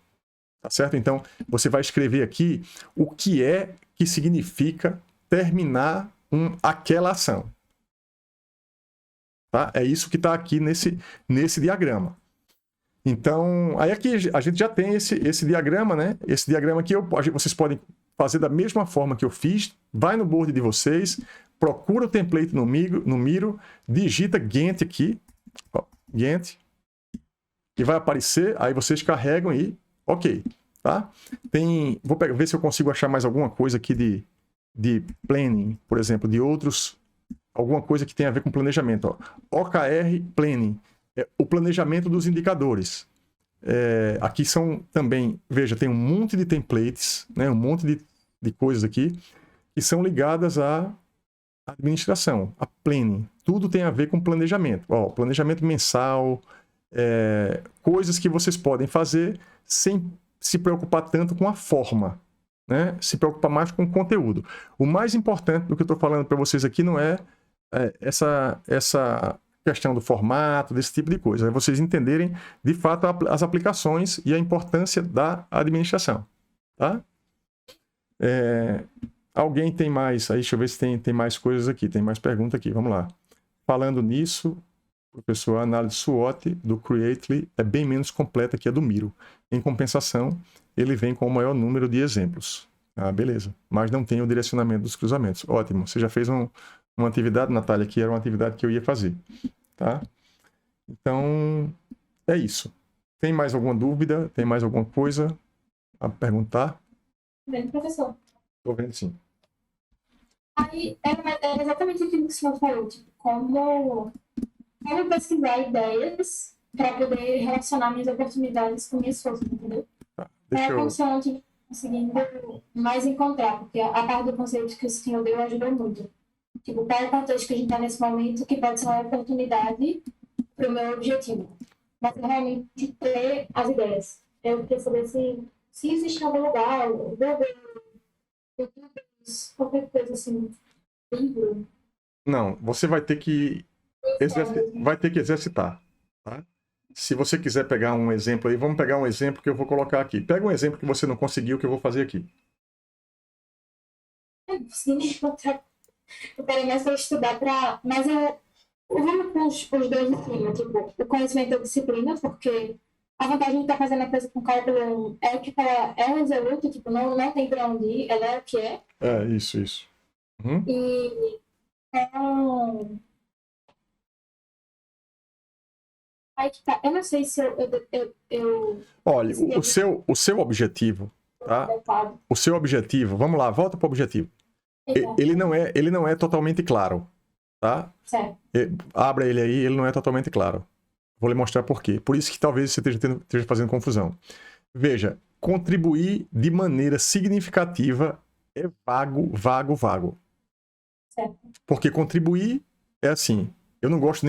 Tá certo? Então, você vai escrever aqui o que significa terminar aquela ação. Tá? É isso que está aqui nesse diagrama. Então, aí aqui a gente já tem esse diagrama, né? Esse diagrama aqui vocês podem fazer da mesma forma que eu fiz. Vai no board de vocês, procura o template no Miro, digita Gantt aqui, ó, Gantt, e vai aparecer, aí vocês carregam e ok, tá? Vou ver se eu consigo achar mais alguma coisa aqui de planning, por exemplo, de outros, alguma coisa que tem a ver com planejamento. Ó. OKR Planning, o planejamento dos indicadores. Aqui são também, veja, tem um monte de templates, né, um monte de coisas aqui, que são ligadas à administração, a planning. Tudo tem a ver com planejamento. Ó, planejamento mensal, coisas que vocês podem fazer sem se preocupar tanto com a forma. né? Se preocupa mais com o conteúdo. O mais importante do que eu estou falando para vocês aqui não é, essa questão do formato, desse tipo de coisa. É vocês entenderem, de fato, as aplicações e a importância da administração. Tá? Alguém tem mais? Aí, deixa eu ver se tem mais coisas aqui. Tem mais pergunta aqui. Vamos lá. Falando nisso, professor, a análise SWOT do Creately é bem menos completa que a do Miro. Em compensação, ele vem com o maior número de exemplos. Ah, beleza. Mas não tem o direcionamento dos cruzamentos. Ótimo. Você já fez uma atividade, Natália, que era uma atividade que eu ia fazer. Tá? Então, é isso. Tem mais alguma dúvida? Tem mais alguma coisa a perguntar? Bem, professor. Estou vendo sim. Aí era exatamente aquilo que o senhor falou, tipo, como pesquisar ideias para poder relacionar minhas oportunidades com minhas forças, entendeu? Tá, É como se eu não estivesse conseguindo mais encontrar, porque a parte do conceito que o senhor deu ajudou muito. Tipo, qual é o contexto que a gente está nesse momento que pode ser uma oportunidade para o meu objetivo. Mas realmente ter as ideias. Eu queria saber se existe algum lugar, Google, YouTube, qualquer coisa assim, livro. Não, você vai ter que exercitar. Tá? Se você quiser pegar um exemplo aí, vamos pegar um exemplo que eu vou colocar aqui. Pega um exemplo que você não conseguiu, que eu vou fazer aqui. Sim, eu quero mais para estudar para. Mas eu vamos com os dois em cima, tipo, o conhecimento da disciplina, porque a vantagem de estar fazendo a coisa com cálculo é que ela é resoluta, tipo, não tem para onde ir, ela é o que é. É, isso. Uhum. E então. Aí que tá. Eu não sei se eu Olha, o seu objetivo, tá? O seu objetivo, vamos lá, volta para o objetivo. Ele não é totalmente claro, tá? Certo. Abra ele aí, ele não é totalmente claro. Vou lhe mostrar por quê. Por isso que talvez você esteja fazendo confusão. Veja, contribuir de maneira significativa é vago. Certo. Porque contribuir é assim. Eu não gosto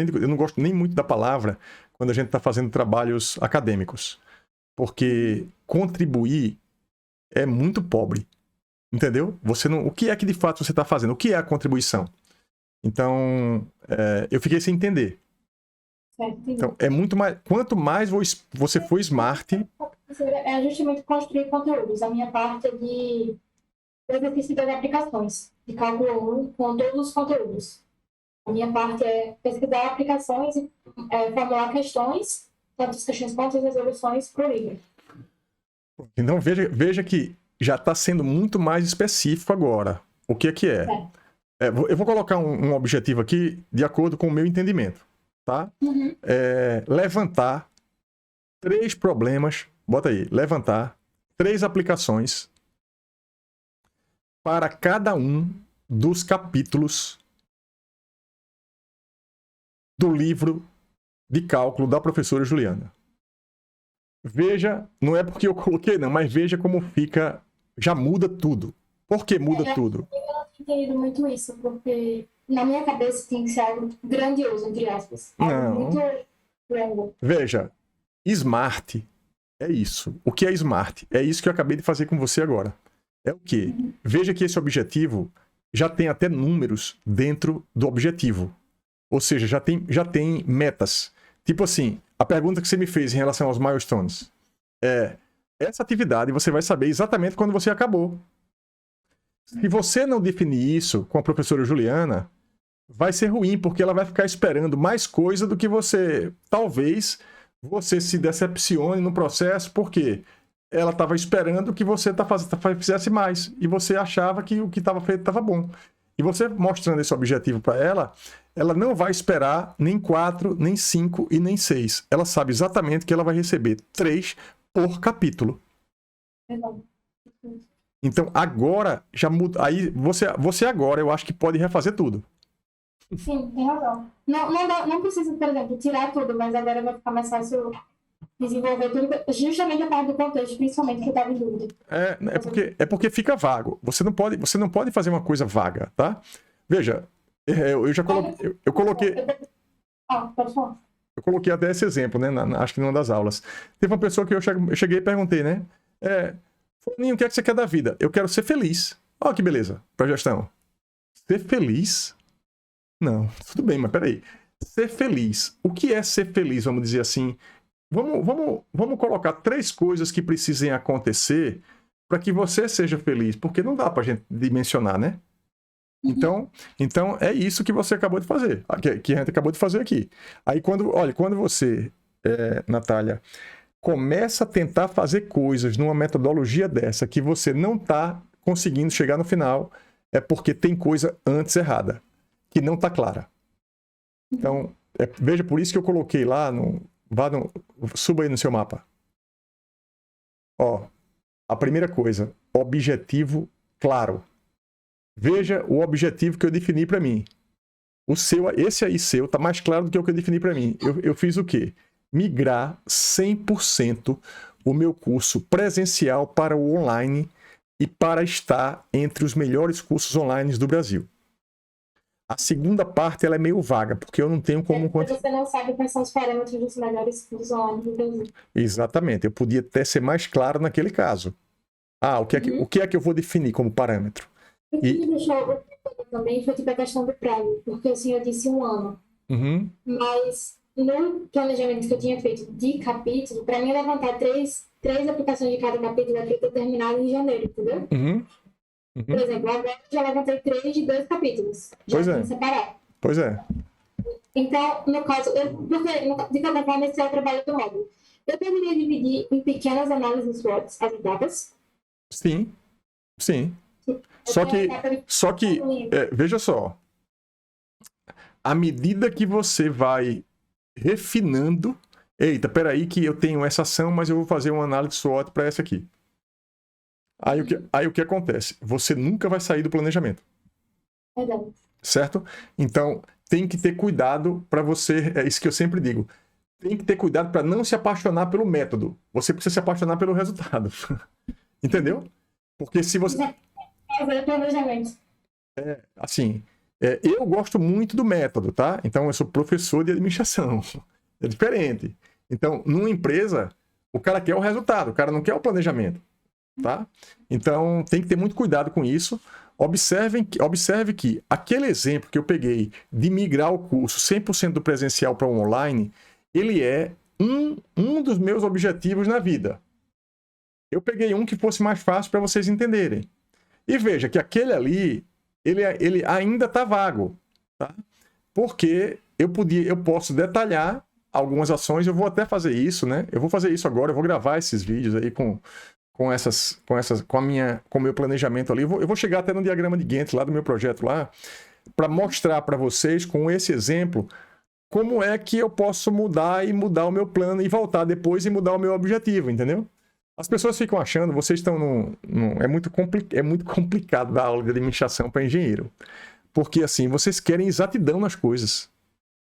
nem muito da palavra quando a gente está fazendo trabalhos acadêmicos. Porque contribuir é muito pobre. Entendeu? O que é que de fato você está fazendo? O que é a contribuição? Então, eu fiquei sem entender. Certo. Então, é muito mais. Quanto mais você for smart. É justamente construir conteúdos. A minha parte é de exercício das aplicações, de cálculo 1 com todos os conteúdos. A minha parte é pesquisar aplicações e formular questões, tanto as questões quanto as resoluções para o livro. Então, veja que já está sendo muito mais específico agora. O que é? Eu vou colocar um objetivo aqui de acordo com o meu entendimento. Tá? Uhum. Levantar 3 problemas, bota aí, levantar 3 aplicações para cada um dos capítulos do livro de cálculo da professora Juliana. Veja, não é porque eu coloquei não, mas veja como fica, já muda tudo. Por que muda tudo? Eu não tenho entendido muito isso, porque na minha cabeça tem que ser algo grandioso, entre aspas. Algo muito longo. Veja, smart é isso. O que é smart? É isso que eu acabei de fazer com você agora. É o quê? Veja que esse objetivo já tem até números dentro do objetivo. Ou seja, já tem metas. Tipo assim, a pergunta que você me fez em relação aos milestones essa atividade você vai saber exatamente quando você acabou. Se você não definir isso com a professora Juliana, vai ser ruim, porque ela vai ficar esperando mais coisa do que você. Talvez você se decepcione no processo, porque ela estava esperando que você fizesse mais, e você achava que o que estava feito estava bom. E você mostrando esse objetivo para ela, ela não vai esperar nem 4, nem 5 e nem 6. Ela sabe exatamente que ela vai receber 3 por capítulo. Então, agora, já muda. Aí, você agora, eu acho que pode refazer tudo. Sim, tem razão. Não precisa, por exemplo, tirar tudo, mas agora vai ficar mais fácil desenvolver tudo, justamente a parte do contexto, principalmente, que eu estava em dúvida. É porque fica vago. Você não pode fazer uma coisa vaga, tá? Veja, eu já coloquei... Eu coloquei... Pode falar. Eu coloquei até esse exemplo, né? Acho que numa das aulas. Teve uma pessoa que eu cheguei e perguntei, né? Fulaninho, o que é que você quer da vida? Eu quero ser feliz. Olha que beleza, para gestão. Ser feliz? Não, tudo bem, mas peraí. Ser feliz. O que é ser feliz, vamos dizer assim? Vamos colocar 3 coisas que precisem acontecer para que você seja feliz, porque não dá para a gente dimensionar, né? Então é isso que você acabou de fazer, que a gente acabou de fazer aqui. Aí quando você, Natália, começa a tentar fazer coisas numa metodologia dessa que você não está conseguindo chegar no final, é porque tem coisa antes errada, que não está clara. Então, veja, por isso que eu coloquei lá, suba aí no seu mapa. Ó, a primeira coisa, objetivo claro. Veja o objetivo que eu defini para mim. Esse aí seu, tá mais claro do que o que eu defini para mim. Eu fiz o quê? Migrar 100% o meu curso presencial para o online e para estar entre os melhores cursos online do Brasil. A segunda parte ela é meio vaga, porque eu não tenho como... Você não sabe quais são os parâmetros dos melhores cursos online do Brasil. Exatamente. Eu podia até ser mais claro naquele caso. O que é que eu vou definir como parâmetro? O que me deixou também foi tipo a questão do prazo, porque assim, eu disse 1 ano. Uhum. Mas no planejamento que eu tinha feito de capítulo, para mim levantar três aplicações de cada capítulo é ter terminado em janeiro, entendeu? Uhum. Uhum. Por exemplo, agora eu já levantei 3 de 2 capítulos. Pois já é. Separado. Pois é. Então, no caso, de cada forma, esse é o trabalho do módulo. Eu poderia dividir em pequenas análises SWOT as etapas. Sim. Só que veja só. À medida que você vai refinando... Eita, peraí que eu tenho essa ação, mas eu vou fazer uma análise SWOT para essa aqui. Aí o que acontece? Você nunca vai sair do planejamento. Verdade. Certo? Então, tem que ter cuidado para você... É isso que eu sempre digo. Tem que ter cuidado para não se apaixonar pelo método. Você precisa se apaixonar pelo resultado. Entendeu? Porque se você... Fazer planejamento. Eu gosto muito do método, tá? Então, eu sou professor de administração. É diferente. Então, numa empresa, o cara quer o resultado, o cara não quer o planejamento, tá? Então, tem que ter muito cuidado com isso. Observe que aquele exemplo que eu peguei de migrar o curso 100% do presencial para o online, ele é um dos meus objetivos na vida. Eu peguei um que fosse mais fácil para vocês entenderem. E veja que aquele ali, ele ainda está vago, tá? Porque eu posso detalhar algumas ações, eu vou até fazer isso, né? Eu vou fazer isso agora, eu vou gravar esses vídeos aí com o meu planejamento ali. Eu vou chegar até no diagrama de Gantt lá do meu projeto lá, para mostrar para vocês, com esse exemplo, como é que eu posso mudar o meu plano e voltar depois e mudar o meu objetivo, entendeu? As pessoas ficam achando, vocês estão é muito complicado dar aula de administração para engenheiro. Porque, assim, vocês querem exatidão nas coisas.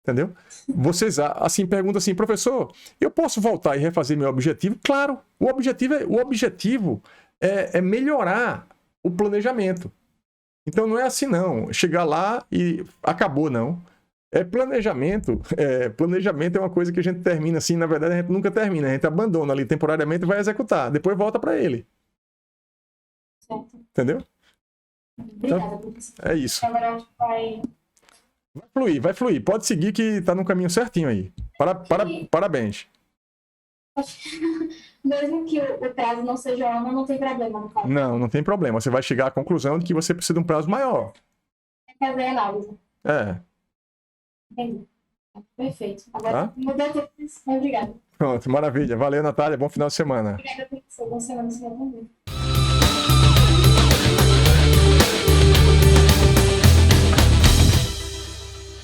Entendeu? Vocês, assim, perguntam assim, professor, eu posso voltar e refazer meu objetivo? Claro, o objetivo é melhorar o planejamento. Então, não é assim, não. Chegar lá e acabou, não. Planejamento é uma coisa que a gente termina assim, na verdade, a gente nunca termina. A gente abandona ali temporariamente e vai executar. Depois volta para ele. Certo. Entendeu? Obrigada, professor. É isso. Agora a gente vai... Vai fluir. Pode seguir que tá no caminho certinho aí. Parabéns. Mesmo que o prazo não seja 1 ano, não tem problema no caso. Não tem problema. Você vai chegar à conclusão de que você precisa de um prazo maior. Fazer análise. Entendi. Perfeito. Agora mudou tudo isso. Obrigada. Pronto, maravilha. Valeu, Natália. Bom final de semana. Obrigada, professor. Boa semana, senhor também.